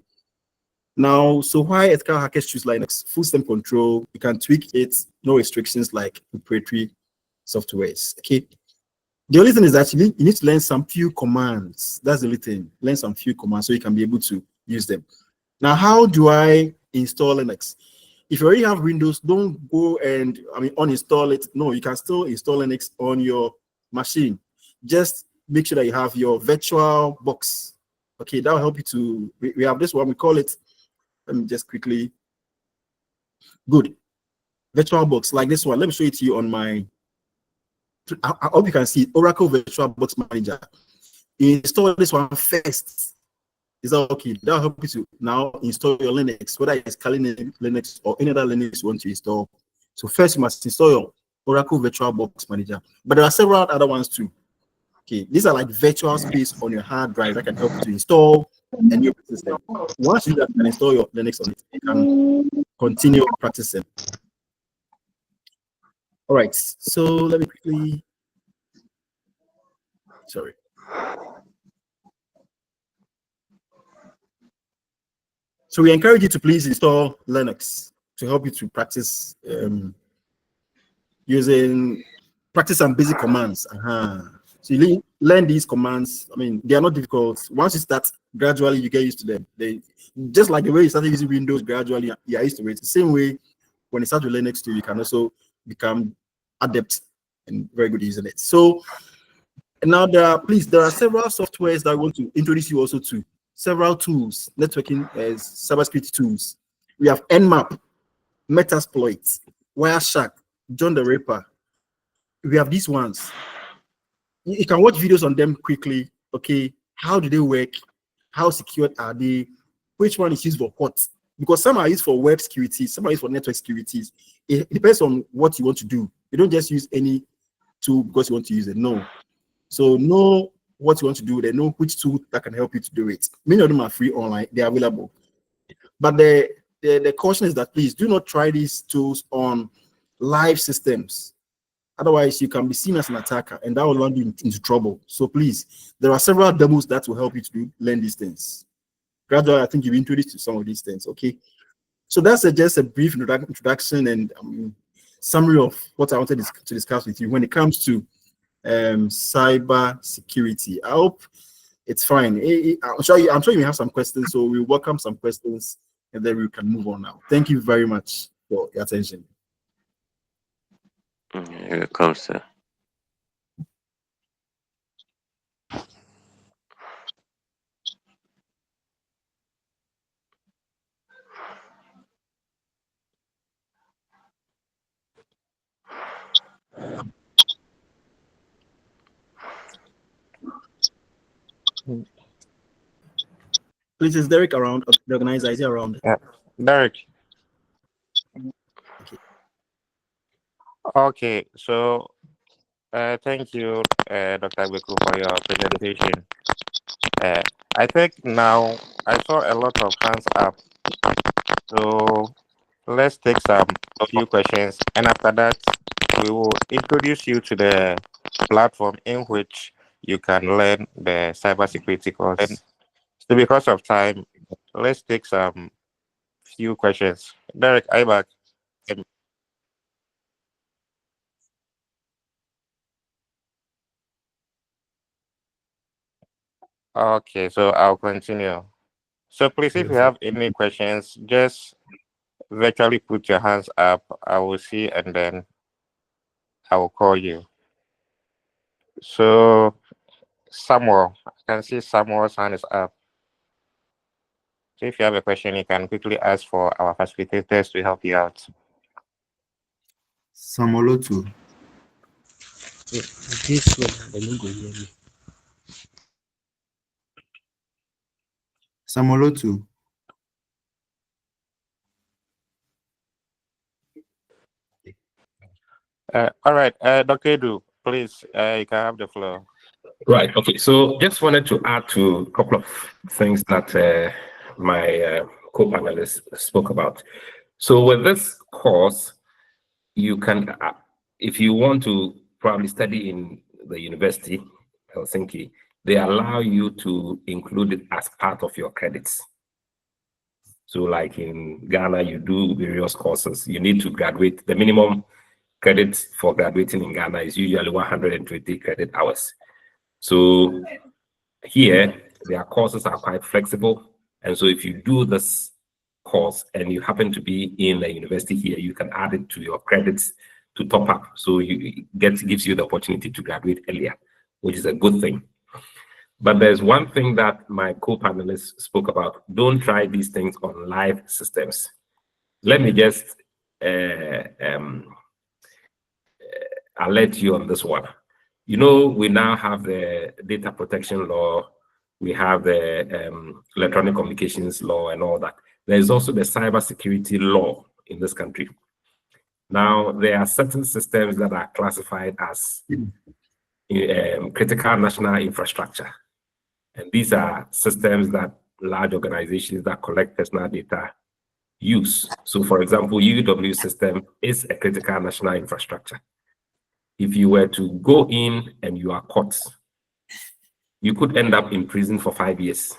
Now, so why ethical hackers choose Linux? Full system control. You can tweak it. No restrictions like proprietary softwares. Okay. The only thing is actually you need to learn some few commands. That's the only thing. Learn some few commands so you can be able to use them. Now, how do I install Linux? If you already have Windows, don't go and uninstall it. No, you can still install Linux on your machine. Just make sure that you have your virtual box. Okay, that will help you to. We have this one. We call it. Let me just quickly. Good. Virtual box like this one. Let me show it to you on my. I hope you can see Oracle Virtual Box Manager. You install this one first. Is that okay? That'll help you to now install your Linux, whether it's Kali Linux or any other Linux you want to install. So first you must install your Oracle Virtual Box Manager. But there are several other ones too. Okay, these are like virtual space on your hard drive that can help you to install a new system. Once you can install your Linux on it, you can continue practicing. All right, so let me quickly. Sorry. So we encourage you to please install Linux to help you to practice practice some basic commands. So you learn these commands. I mean, they are not difficult. Once you start, gradually you get used to them. They just like the way you started using Windows, gradually you are used to it. The same way when you start with Linux too, you can also become adept and very good using it. So now there are several softwares that I want to introduce you also to. Several tools, networking as cybersecurity tools. We have Nmap, Metasploit, Wireshark, John the Ripper. We have these ones. You can watch videos on them quickly. Okay, how do they work? How secured are they? Which one is used for what? Because some are used for web security, some are used for network security. It depends on what you want to do. You don't just use any tool because you want to use it. No. So know what you want to do, they know which tool that can help you to do it. Many of them are free online, they are available. But the caution is that please do not try these tools on live systems. Otherwise, you can be seen as an attacker, and that will land you into trouble. So please, there are several demos that will help you to learn these things. Gradually, I think you've introduced to some of these things. Okay, so that's just a brief introduction and summary of what I wanted to discuss with you when it comes to cyber security. I hope it's fine. I'm sure you have some questions, so we welcome some questions and then we can move on now. Thank you very much for your attention. Here it comes, sir. Please, is Derek around? The organizer, is he around? Yeah. Derek. Okay. Okay, so thank you, Dr. Beku, for your presentation. I think now I saw a lot of hands up, so let's take some few questions, and after that, we will introduce you to the platform in which you can learn the cybersecurity course. So, because of time, let's take some few questions. Derek, I back. Okay, so I'll continue. So please, if you have any questions, just virtually put your hands up. I will see, and then I will call you. So Samuel, I can see Samuel's hand is up. So if you have a question, you can quickly ask for our facilitators to help you out. Samolotu. This one, they no go hear me. Samolotu. All right, Dr. Edu, please, you can have the floor. Right. Okay. So just wanted to add to a couple of things that my co-panelists spoke about. So with this course, you can, if you want to probably study in the university, Helsinki, they allow you to include it as part of your credits. So like in Ghana, you do various courses. You need to graduate. The minimum credits for graduating in Ghana is usually 120 credit hours. So here, their courses are quite flexible. And so if you do this course and you happen to be in a university here, you can add it to your credits to top up. So gives you the opportunity to graduate earlier, which is a good thing. But there's one thing that my co-panelists spoke about. Don't try these things on live systems. Let me just alert you on this one. You know, we now have the data protection law, we have the electronic communications law and all that. There's also the cybersecurity law in this country. Now, there are certain systems that are classified as critical national infrastructure. And these are systems that large organizations that collect personal data use. So for example, UW system is a critical national infrastructure. If you were to go in and you are caught, you could end up in prison for 5 years.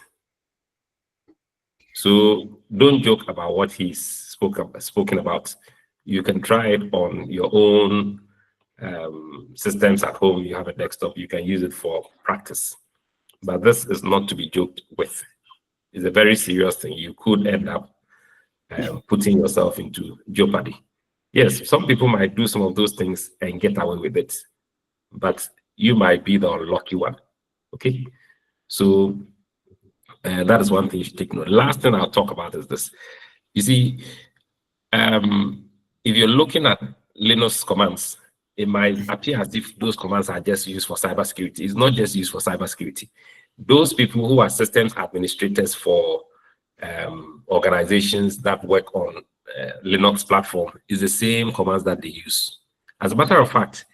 So don't joke about what he's spoken about. You can try it on your own systems at home. You have a desktop, you can use it for practice. But this is not to be joked with. It's a very serious thing. You could end up putting yourself into jeopardy. Yes, some people might do some of those things and get away with it, but you might be the unlucky one. Okay, so that is one thing you should take note. Last thing I'll talk about is this. You see, if you're looking at Linux commands, it might appear as if those commands are just used for cybersecurity. It's not just used for cybersecurity. Those people who are systems administrators for organizations that work on Linux platform is the same commands that they use. As a matter of fact,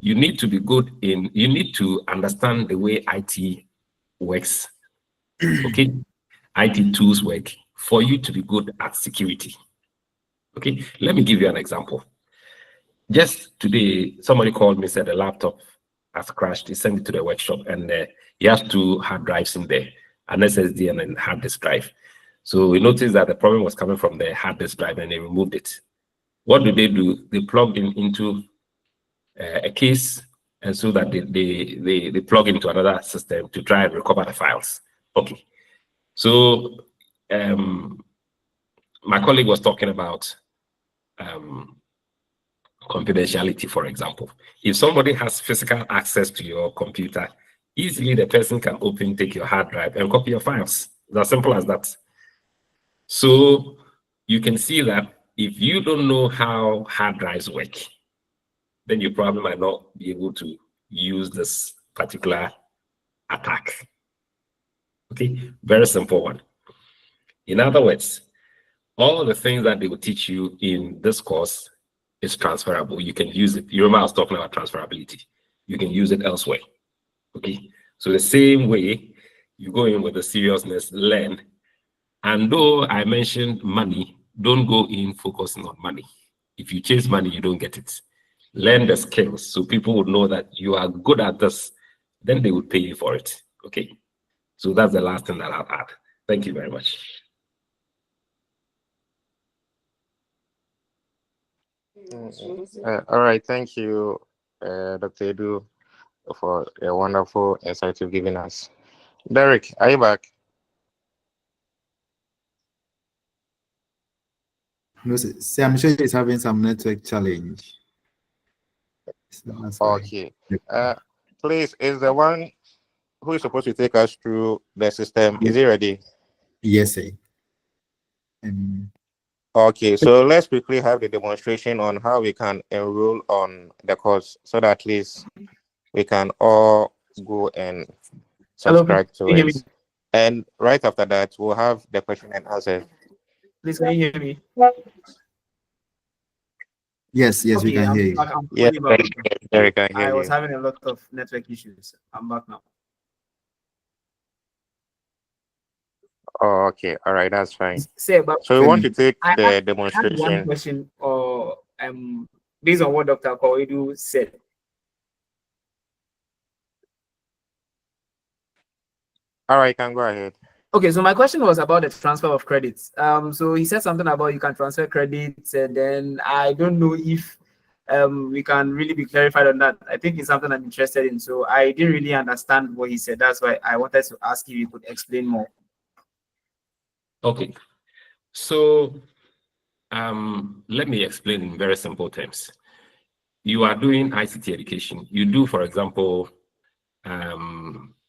you need to be good in, you need to understand the way IT works. Okay, IT tools work for you to be good at security. Okay, let me give you an example. Just today, somebody called me, said a laptop has crashed. He sent it to the workshop, and he has 2 hard drives in there, an SSD and a hard disk drive. So we noticed that the problem was coming from the hard disk drive, and they removed it. What do? They plugged in into a case, and so that they plug into another system to try and recover the files. Okay. So my colleague was talking about confidentiality, for example. If somebody has physical access to your computer, easily the person can take your hard drive and copy your files. It's as simple as that. So you can see that if you don't know how hard drives work, then you probably might not be able to use this particular attack. Okay, very simple one. In other words, all the things that they will teach you in this course is transferable. You can use it. You remember I was talking about transferability. You can use it elsewhere. Okay, so the same way you go in with the seriousness, learn. And though I mentioned money, don't go in focusing on money. If you chase money, you don't get it. Learn the skills so people would know that you are good at this, then they would pay you for it. Okay, so that's the last thing that I'll add. Thank you very much. All right, thank you, Dr. Edu, for a wonderful insight you've given us. Derek, are you back? No, see, I'm sure he's having some network challenge. So that's why. Okay. Please, is the one who is supposed to take us through the system, is he ready? Yes, sir. Okay, so let's quickly have the demonstration on how we can enroll on the course so that at least we can all go and subscribe to can you hear it. And right after that, we'll have the question and answer. Please, can you hear me? Yes, we Okay, can hear you. I'm Yes, fully back. Derek, I hear I was you. having a lot of network issues. I'm back now. Oh, okay, all right, that's fine. Say about So we want to take I the have one demonstration. question, or based on what Dr. Koidu said. All right, can go ahead. Okay, so my question was about the transfer of credits. So he said something about you can transfer credits, and then I don't know if we can really be clarified on that. I think it's something I'm interested in. So I didn't really understand what he said. That's why I wanted to ask if you could explain more. Okay, so let me explain in very simple terms. You are doing ICT education. You do, for example,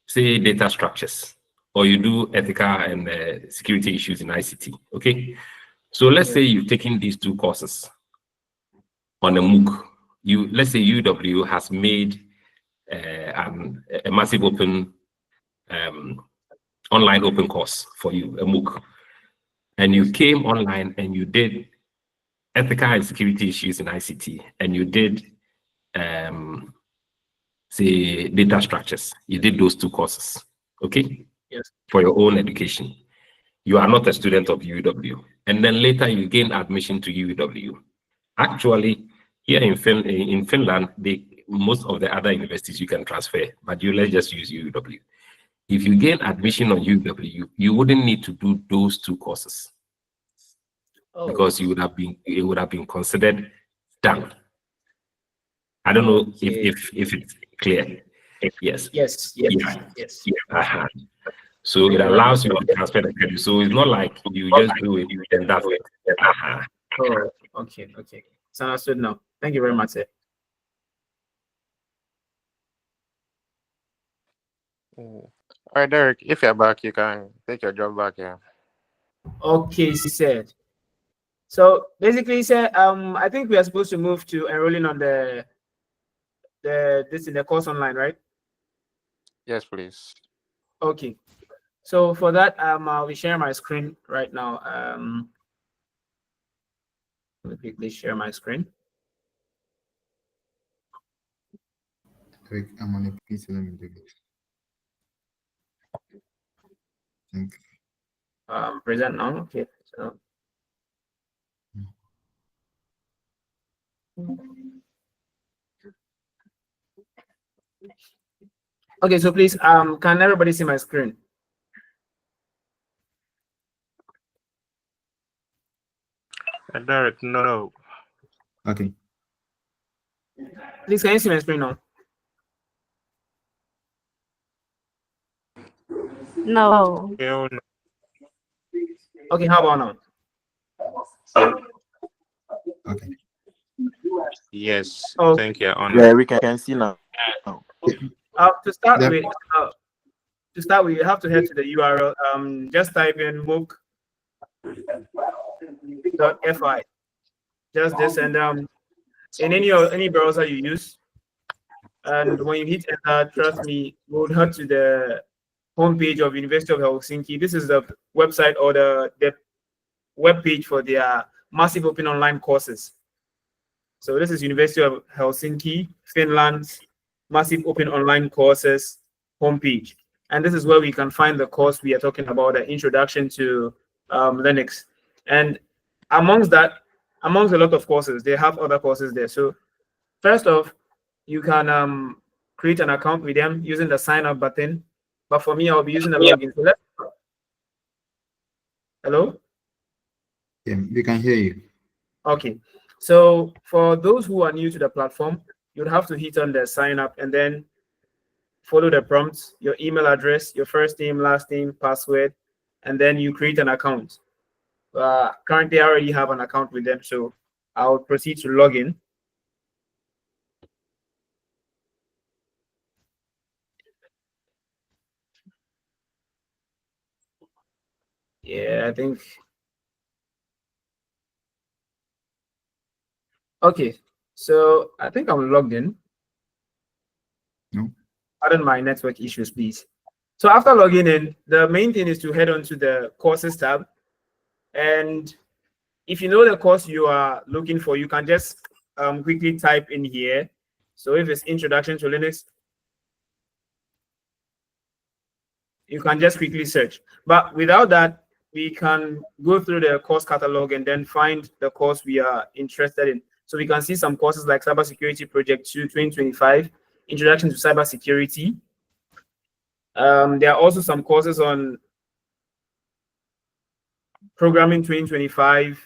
say data structures, or you do ethical and security issues in ICT. Okay, so let's say you've taken these two courses on a MOOC. Let's say UW has made a massive open online open course for you, a MOOC, and you came online and you did ethical and security issues in ICT, and you did say data structures. You did those two courses, okay? Yes. For your own education. You are not a student of UW, and then later you gain admission to UW. Actually, here in Finland, most of the other universities you can transfer, but let's just use UW. If you gain admission on UW, you wouldn't need to do those two courses because it would have been considered done. I don't know if it's clear. Yes. Yes. Uh-huh. So it allows you to transfer the credit. So it's not like you just do it and that's it. Uh-huh. Oh, okay. So understood now. Thank you very much, sir. All right, Derek, if you're back, you can take your job back here. Okay, sir. So basically, sir, I think we are supposed to move to enrolling on the course online, right? Yes, please. Okay. So for that, I'll be sharing my screen right now. Let me quickly share my screen. I'm on a PC. Let me do it. Present now. Okay. So. Okay, so please, can everybody see my screen? Derek, no. Okay. Please, can you see my screen now? No. Okay, how about now? Okay. Yes, Oh, thank you, Your Honor. Yeah, we can see now. to start The- with, you have to head to the URL. Just type in mooc.fi. Just this, and in any browser you use, and when you hit enter, trust me, we'll head to the homepage of University of Helsinki. This is the website or the web page for their massive open online courses. So this is University of Helsinki, Finland's massive open online courses homepage. And this is where we can find the course we are talking about, the introduction to Linux. And amongst that, amongst a lot of courses, they have other courses there. So first off, you can create an account with them using the sign up button. But for me, I'll be using the login. So hello? yeah, we can hear you. Okay. So for those who are new to the platform, you'd have to hit on the sign up and then follow the prompts, your email address, your first name, last name, password, and then you create an account. Currently, I already have an account with them, so I'll proceed to log in. Yeah, I think. Okay, so I think I'm logged in. No. Pardon my network issues, please. So after logging in, the main thing is to head on to the courses tab. And if you know the course you are looking for, you can just quickly type in here. So if it's Introduction to Linux, you can just quickly search. But without that, we can go through the course catalog and then find the course we are interested in. So we can see some courses like Cybersecurity Project 2 2025, Introduction to Cybersecurity. There are also some courses on Programming 2025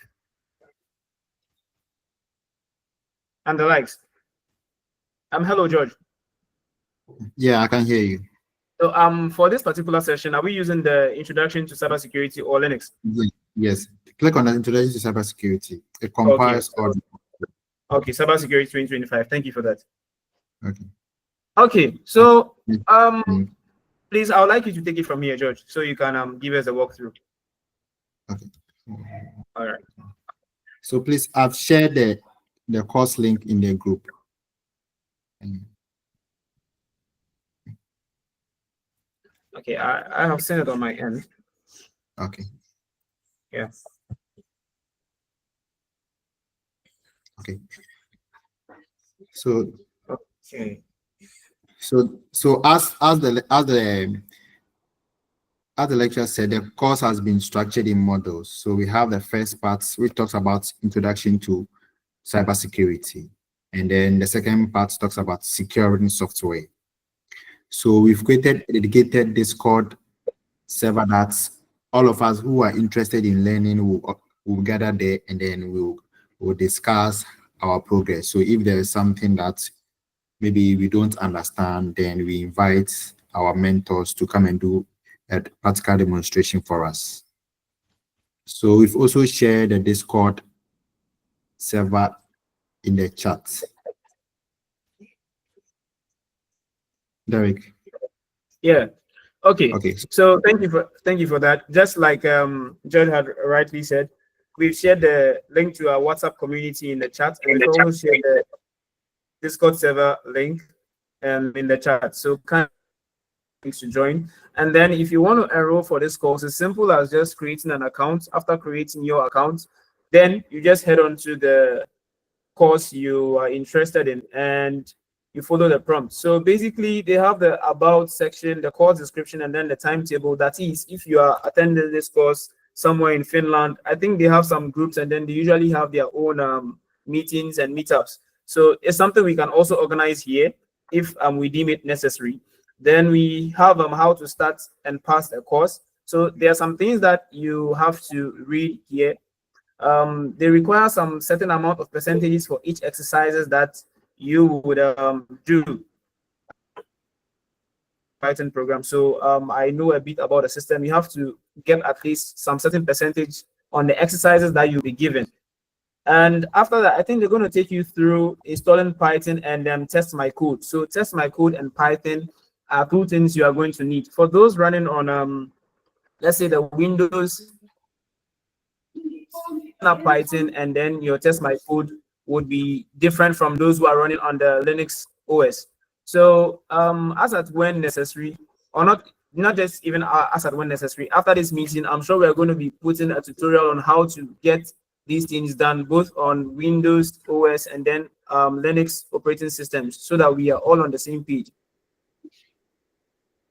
and the likes. Hello, George. Yeah, I can hear you. So for this particular session, are we using the Introduction to Cybersecurity or Linux? Yes. Click on the introduction to cybersecurity. It Okay. compiles all. Okay, Cybersecurity 2025. Thank you for that. Okay. Okay, so Mm. please, I would like you to take it from here, George, so you can give us a walkthrough. Okay. All right. So please, I've shared the course link in the group. Okay, I have seen it on my end. Okay. Yeah. Okay. So Okay. so as the lecturer said, the course has been structured in modules. So we have the first part, which talks about introduction to cybersecurity, and then the second part talks about securing software. So we've created a dedicated Discord server that all of us who are interested in learning will gather there, and then we'll discuss our progress. So if there is something that maybe we don't understand, then we invite our mentors to come and do a practical demonstration for us. So we've also shared the Discord server in the chat. Derek. Yeah. Okay. Okay. So thank you for that. Just like John had rightly said, we've shared the link to our WhatsApp community in the chat, and we've also shared the Discord server link in the chat. So kind of to join. And then if you want to enroll for this course, it's simple as just creating an account. After creating your account, then you just head on to the course you are interested in and you follow the prompt. So basically, they have the about section, the course description, and then the timetable. That is, if you are attending this course somewhere in Finland, I think they have some groups, and then they usually have their own meetings and meetups. So it's something we can also organize here if we deem it necessary. Then we have how to start and pass the course. So there are some things that you have to read here. They require some certain amount of percentages for each exercises that you would do Python program. So I know a bit about the system. You have to get at least some certain percentage on the exercises that you'll be given. And after that, I think they're going to take you through installing Python and then test my code. So test my code and Python are two things you are going to need. For those running on, let's say the Windows, Python, and then your test my code would be different from those who are running on the Linux OS. So as at when necessary, or not just even as at when necessary, after this meeting, I'm sure we're going to be putting a tutorial on how to get these things done both on Windows OS and then Linux operating systems, so that we are all on the same page.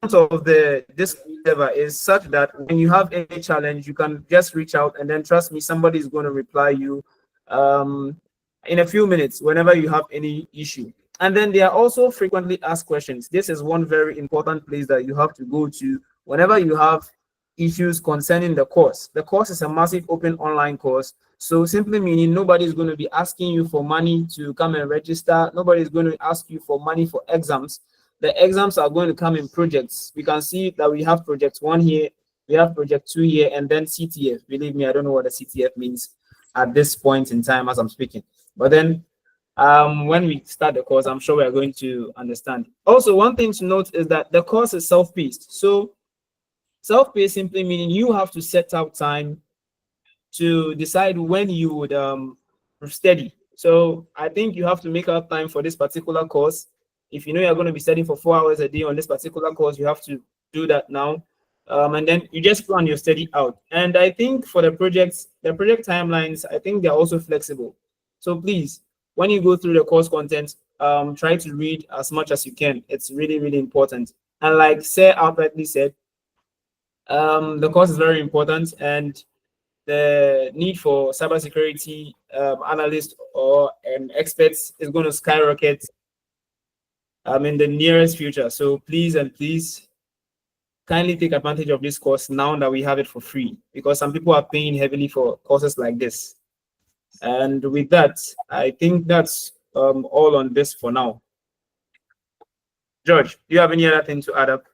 Of the this server is such that when you have any challenge, you can just reach out, and then trust me, somebody is going to reply you in a few minutes whenever you have any issue. And then there are also frequently asked questions. This is one very important place that you have to go to whenever you have issues concerning the course. The course is a massive open online course. So simply meaning nobody is going to be asking you for money to come and register. Nobody is going to ask you for money for exams. The exams are going to come in projects. We can see that we have project 1 here, we have project 2 here, and then CTF. Believe me, I don't know what the CTF means at this point in time as I'm speaking. But then when we start the course, I'm sure we are going to understand. Also, one thing to note is that the course is self-paced. So self-paced simply meaning you have to set out time to decide when you would study. So I think you have to make out time for this particular course. If you know you're going to be studying for 4 hours a day on this particular course, you have to do that now. And then you just plan your study out. And I think for the project timelines, I think they're also flexible. So please, when you go through the course content, try to read as much as you can. It's really, really important. And like Sir outrightly said, the course is very important, and the need for cybersecurity analysts or experts is going to skyrocket in the nearest future. So please kindly take advantage of this course now that we have it for free, because some people are paying heavily for courses like this. And with that, I think that's all on this for now. George, do you have any other thing to add up?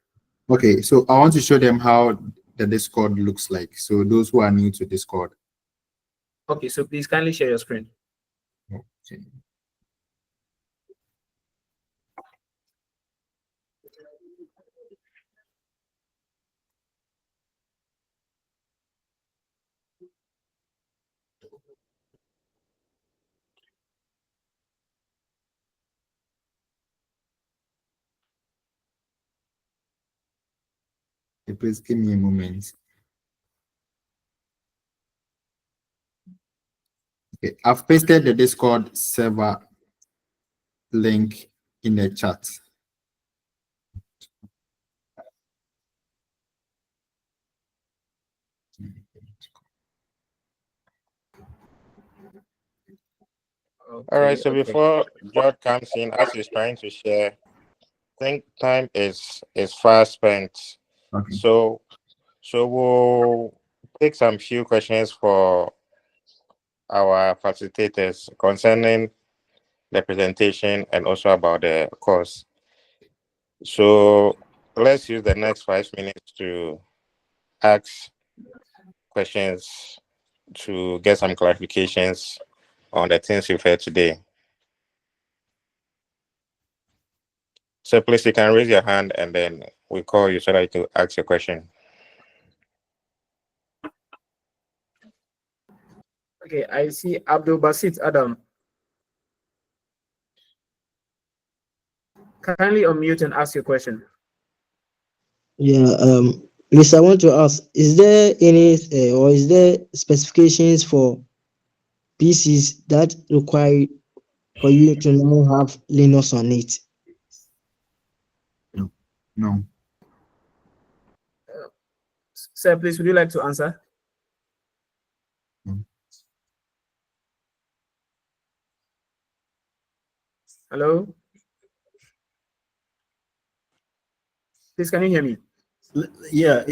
Okay, so I want to show them how the Discord looks like. So those who are new to Discord. Okay, so please kindly share your screen. Okay. Please give me a moment. Okay, I've pasted the Discord server link in the chat. Okay, All right, so okay. before George comes in, as he's trying to share, I think time is fast spent. Okay. So we'll take some few questions for our facilitators concerning the presentation and also about the course. So let's use the next 5 minutes to ask questions to get some clarifications on the things you've heard today. So please, you can raise your hand and then we call you so that you can ask your question. Okay, I see Abdul Basit Adam. Kindly unmute and ask your question. Yeah, please, I want to ask, is there any or is there specifications for PCs that require for you to now have Linux on it? No. Sir, please, would you like to answer? Hello? Please, can you hear me? Yeah.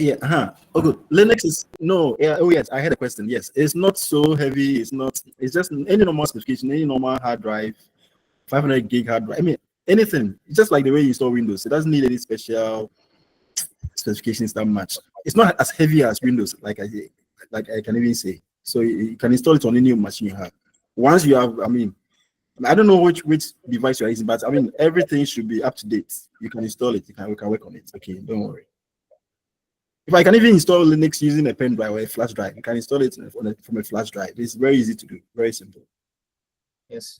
Oh, good. Linux is no. Yeah. Oh, yes. I had a question. Yes, it's not so heavy. It's not. It's just any normal specification, any normal hard drive, 500 gig hard drive. I mean, anything. It's just like the way you install Windows. It doesn't need any special specifications that much. It's not as heavy as Windows, like I can even say. So you can install it on any machine you have. once you have, I don't know which device you're using, but everything should be up to date. You can install it. We can work on it. Okay, don't worry. If I can even install Linux using a pen drive or a flash drive, you can install it from a flash drive. It's very easy to do. Very simple. Yes.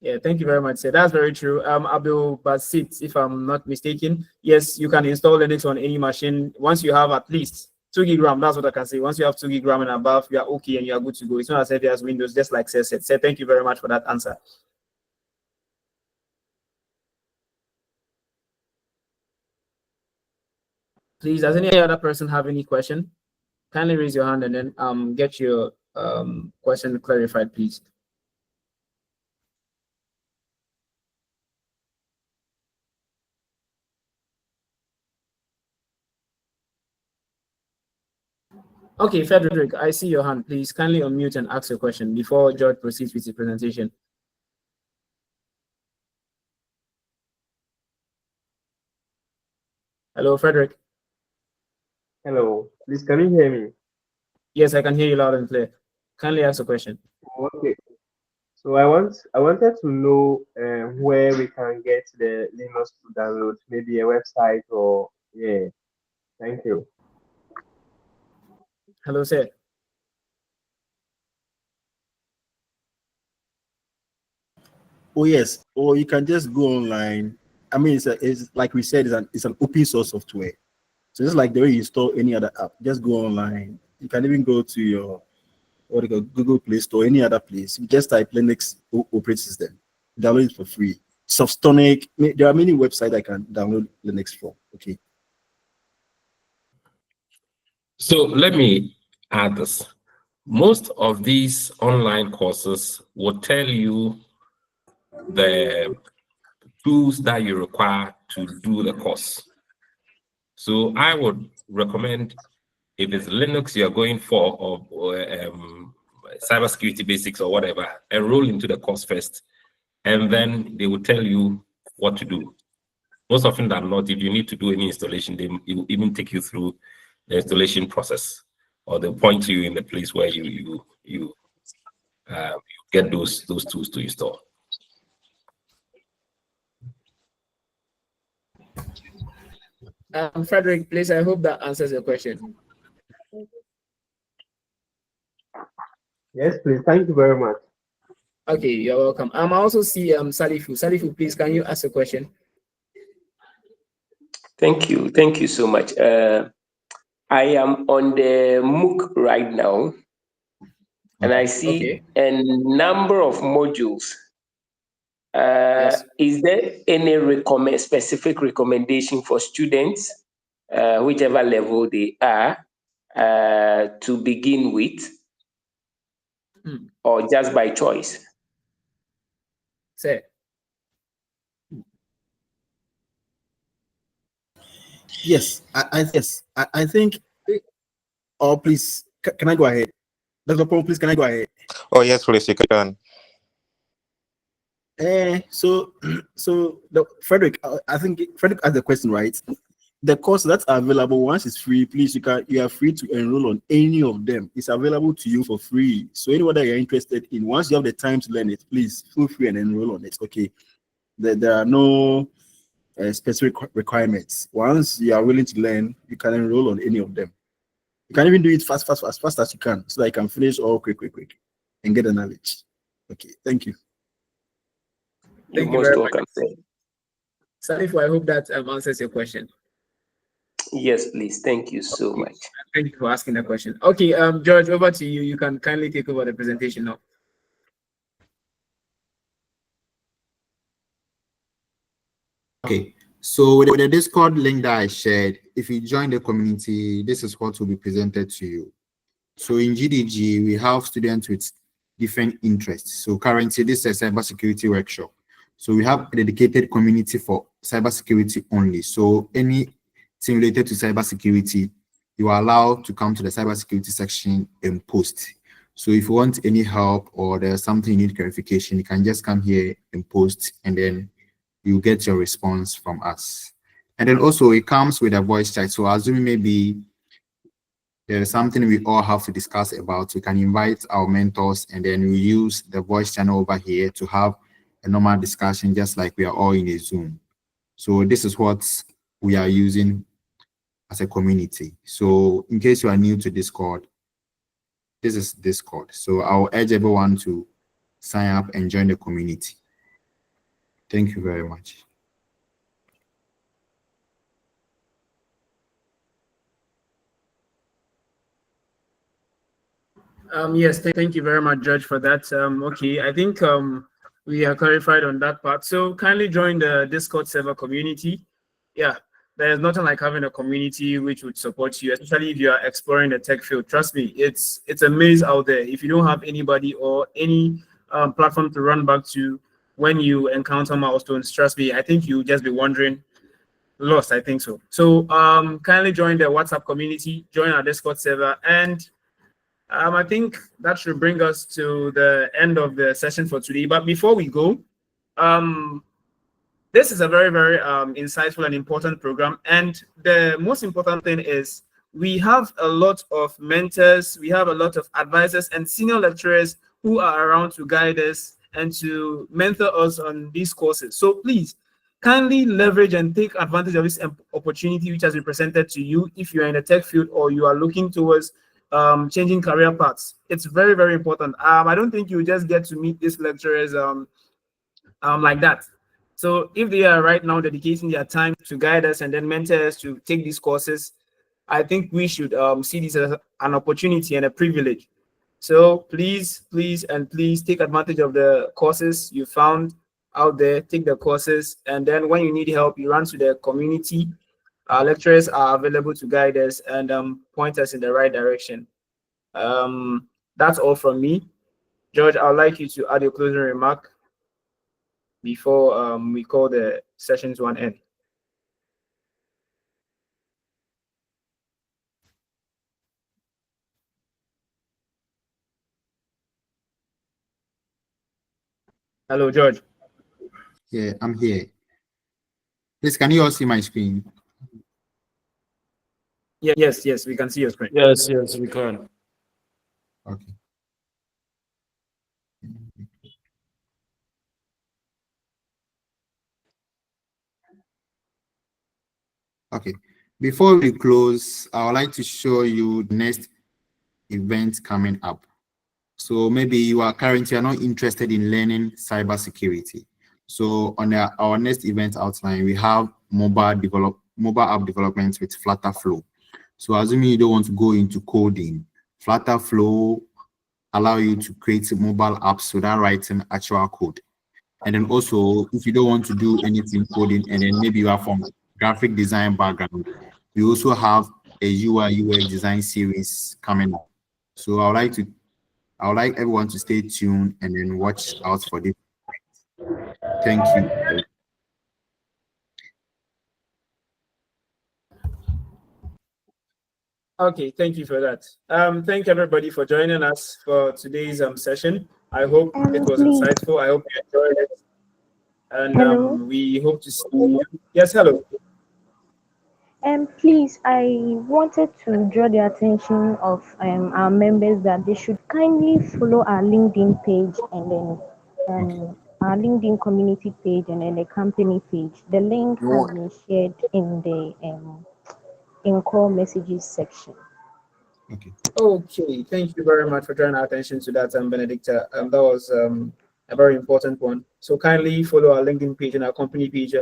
Yeah, thank you very much. So that's very true. Abdul Basit, if I'm not mistaken, yes, you can install Linux on any machine once you have at least 2 gig RAM. That's what I can say. Once you have 2 gig RAM and above, you are okay and you are good to go. It's not as heavy as Windows, just like Seth said. So thank you very much for that answer. Please, does any other person have any question? Kindly raise your hand and then get your question clarified, please. Okay, Frederick, I see your hand. Please kindly unmute and ask your question before George proceeds with the presentation. Hello, Frederick. Hello, please can you hear me? Yes, I can hear you loud and clear. Kindly ask a question. Okay. So I wanted to know where we can get the Linux to download, maybe a website or yeah. Thank you. Hello, sir. Oh yes, or you can just go online. It's like we said, it's an open source software. So just like the way you install any other app, just go online. You can even go to your Google Play Store, any other place. You just type Linux operating system, download it for free. Softonic, there are many websites I can download Linux from. Okay. So let me add this. Most of these online courses will tell you the tools that you require to do the course. So I would recommend, if it's Linux you're going for, or cybersecurity basics or whatever, enroll into the course first, and then they will tell you what to do. Most often than not, if you need to do any installation, they will even take you through the installation process, or they'll point you in the place where you get those tools to install. Frederick, please, I hope that answers your question. Yes, please. Thank you very much. Okay, you're welcome. I also see Salifu. Salifu, please, can you ask a question? Thank you so much. I am on the MOOC right now, and I see a number of modules. Yes. Is there any specific recommendation for students, whichever level they are, to begin with, or just by choice? Say. Yes, I think. Oh, please, can I go ahead? Dr. Paul, please, can I go ahead? Oh, yes, please, you can. Frederick, I think Frederick asked the question, right? The course that's available once it's free, please, you are free to enroll on any of them. It's available to you for free. So anyone that you're interested in, once you have the time to learn it, please feel free and enroll on it. Okay. There are no specific requirements. Once you are willing to learn, you can enroll on any of them. You can even do it fast as you can, so that you can finish all quick, and get the knowledge. Okay, thank you. Thank you very much. Salifu, I hope that answers your question. Yes, please. Thank you so much. Thank you for asking the question. Okay, George, over to you. You can kindly take over the presentation now. Okay, so with the Discord link that I shared, if you join the community, this is what will be presented to you. So in GDG, we have students with different interests. So currently, this is a cybersecurity workshop. So we have a dedicated community for cybersecurity only. So anything related to cybersecurity, you are allowed to come to the cybersecurity section and post. So if you want any help or there's something you need clarification, you can just come here and post, and then you get your response from us. And then also it comes with a voice chat. So assuming maybe there is something we all have to discuss about, we can invite our mentors and then we use the voice channel over here to have a normal discussion, just like we are all in a Zoom. So this is what we are using as a community. So in case you are new to Discord, this is Discord. So I'll urge everyone to sign up and join the community. Thank you very much. Yes, thank you very much, Judge, for that. Okay, I think we are clarified on that part. So kindly join the Discord server community. Yeah, there's nothing like having a community which would support you, especially if you are exploring the tech field. Trust me, it's a maze out there. If you don't have anybody or any platform to run back to when you encounter milestones, trust me, I think you'll just be wondering, lost. I think so. So kindly join the WhatsApp community, join our Discord server, and I think that should bring us to the end of the session for today. But before we go, um, this is a very, very insightful and important program. And the most important thing is we have a lot of mentors, we have a lot of advisors and senior lecturers who are around to guide us and to mentor us on these courses. So please kindly leverage and take advantage of this opportunity which has been presented to you if you are in the tech field or you are looking towards changing career paths. It's very, very important. I don't think you just get to meet these lecturers like that. So if they are right now dedicating their time to guide us and then mentor us to take these courses, I think we should see this as an opportunity and a privilege. So please, please, and please take advantage of the courses you found out there. Take the courses, and then when you need help, you run to the community. Our lecturers are available to guide us and point us in the right direction. That's all from me. George, I'd like you to add your closing remark before we call the session to an end. Hello, George. Yeah, I'm here. Please, can you all see my screen? Yes, yes, we can see your screen. Yes, we can. Okay. Okay. Before we close, I would like to show you the next event coming up. So maybe you are currently not interested in learning cybersecurity. So on our next event outline, we have mobile app development with Flutter Flow. So assuming you don't want to go into coding, Flutter Flow allow you to create mobile apps without writing actual code. And then also, if you don't want to do anything coding, and then maybe you are from graphic design background, we also have a UI UX design series coming up. So I would like everyone to stay tuned and then watch out for this. Thank you. Okay, thank you for that. Thank everybody for joining us for today's session. I hope it was insightful. I hope you enjoyed it. And we hope to see you. Yes, hello. Please, I wanted to draw the attention of our members that they should kindly follow our LinkedIn page and then our LinkedIn community page and then the company page. The link has been shared in the in call messages section. Okay, thank you very much for drawing our attention to that, Benedicta. That was a very important one. So kindly follow our LinkedIn page and our company page,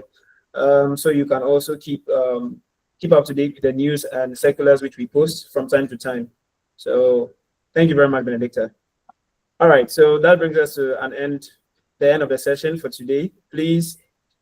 so you can also keep up to date with the news and circulars which we post from time to time. So thank you very much, Benedicta. All right, so that brings us to the end of the session for today. Please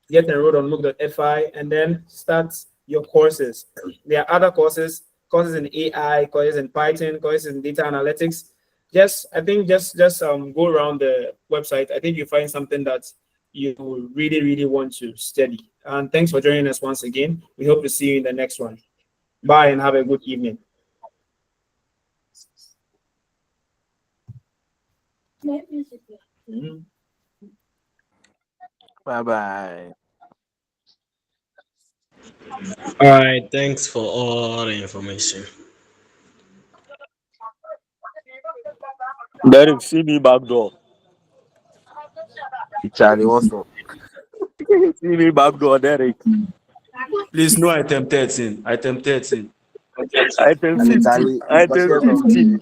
get enrolled on MOOC.fi and then start your courses. There are other courses in AI, courses in Python, courses in data analytics. Just go around the website. I think you find something that you really, really want to study. And thanks for joining us once again. We hope to see you in the next one. Bye and have a good evening. Bye-bye. All right, thanks for all the information. Derek, see me back door. Charlie, what's up? See me back door, Derek. Please, no item 13. Item 13. Item 15. Charlie, Item 15.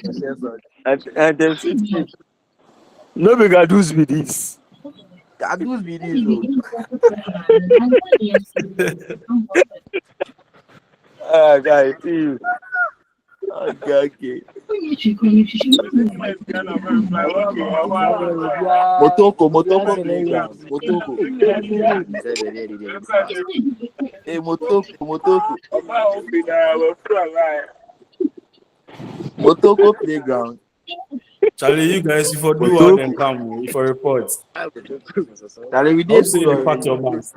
Item 15. No big adu's with this. Adu's be this, oh. Guys, see you. Okay. Motoko playground. Motoko. Hey, Motoko. Motoko playground. Charlie, you guys, if you do one and come, if you report. Charlie, we Don't did say good you pat already. your mouth.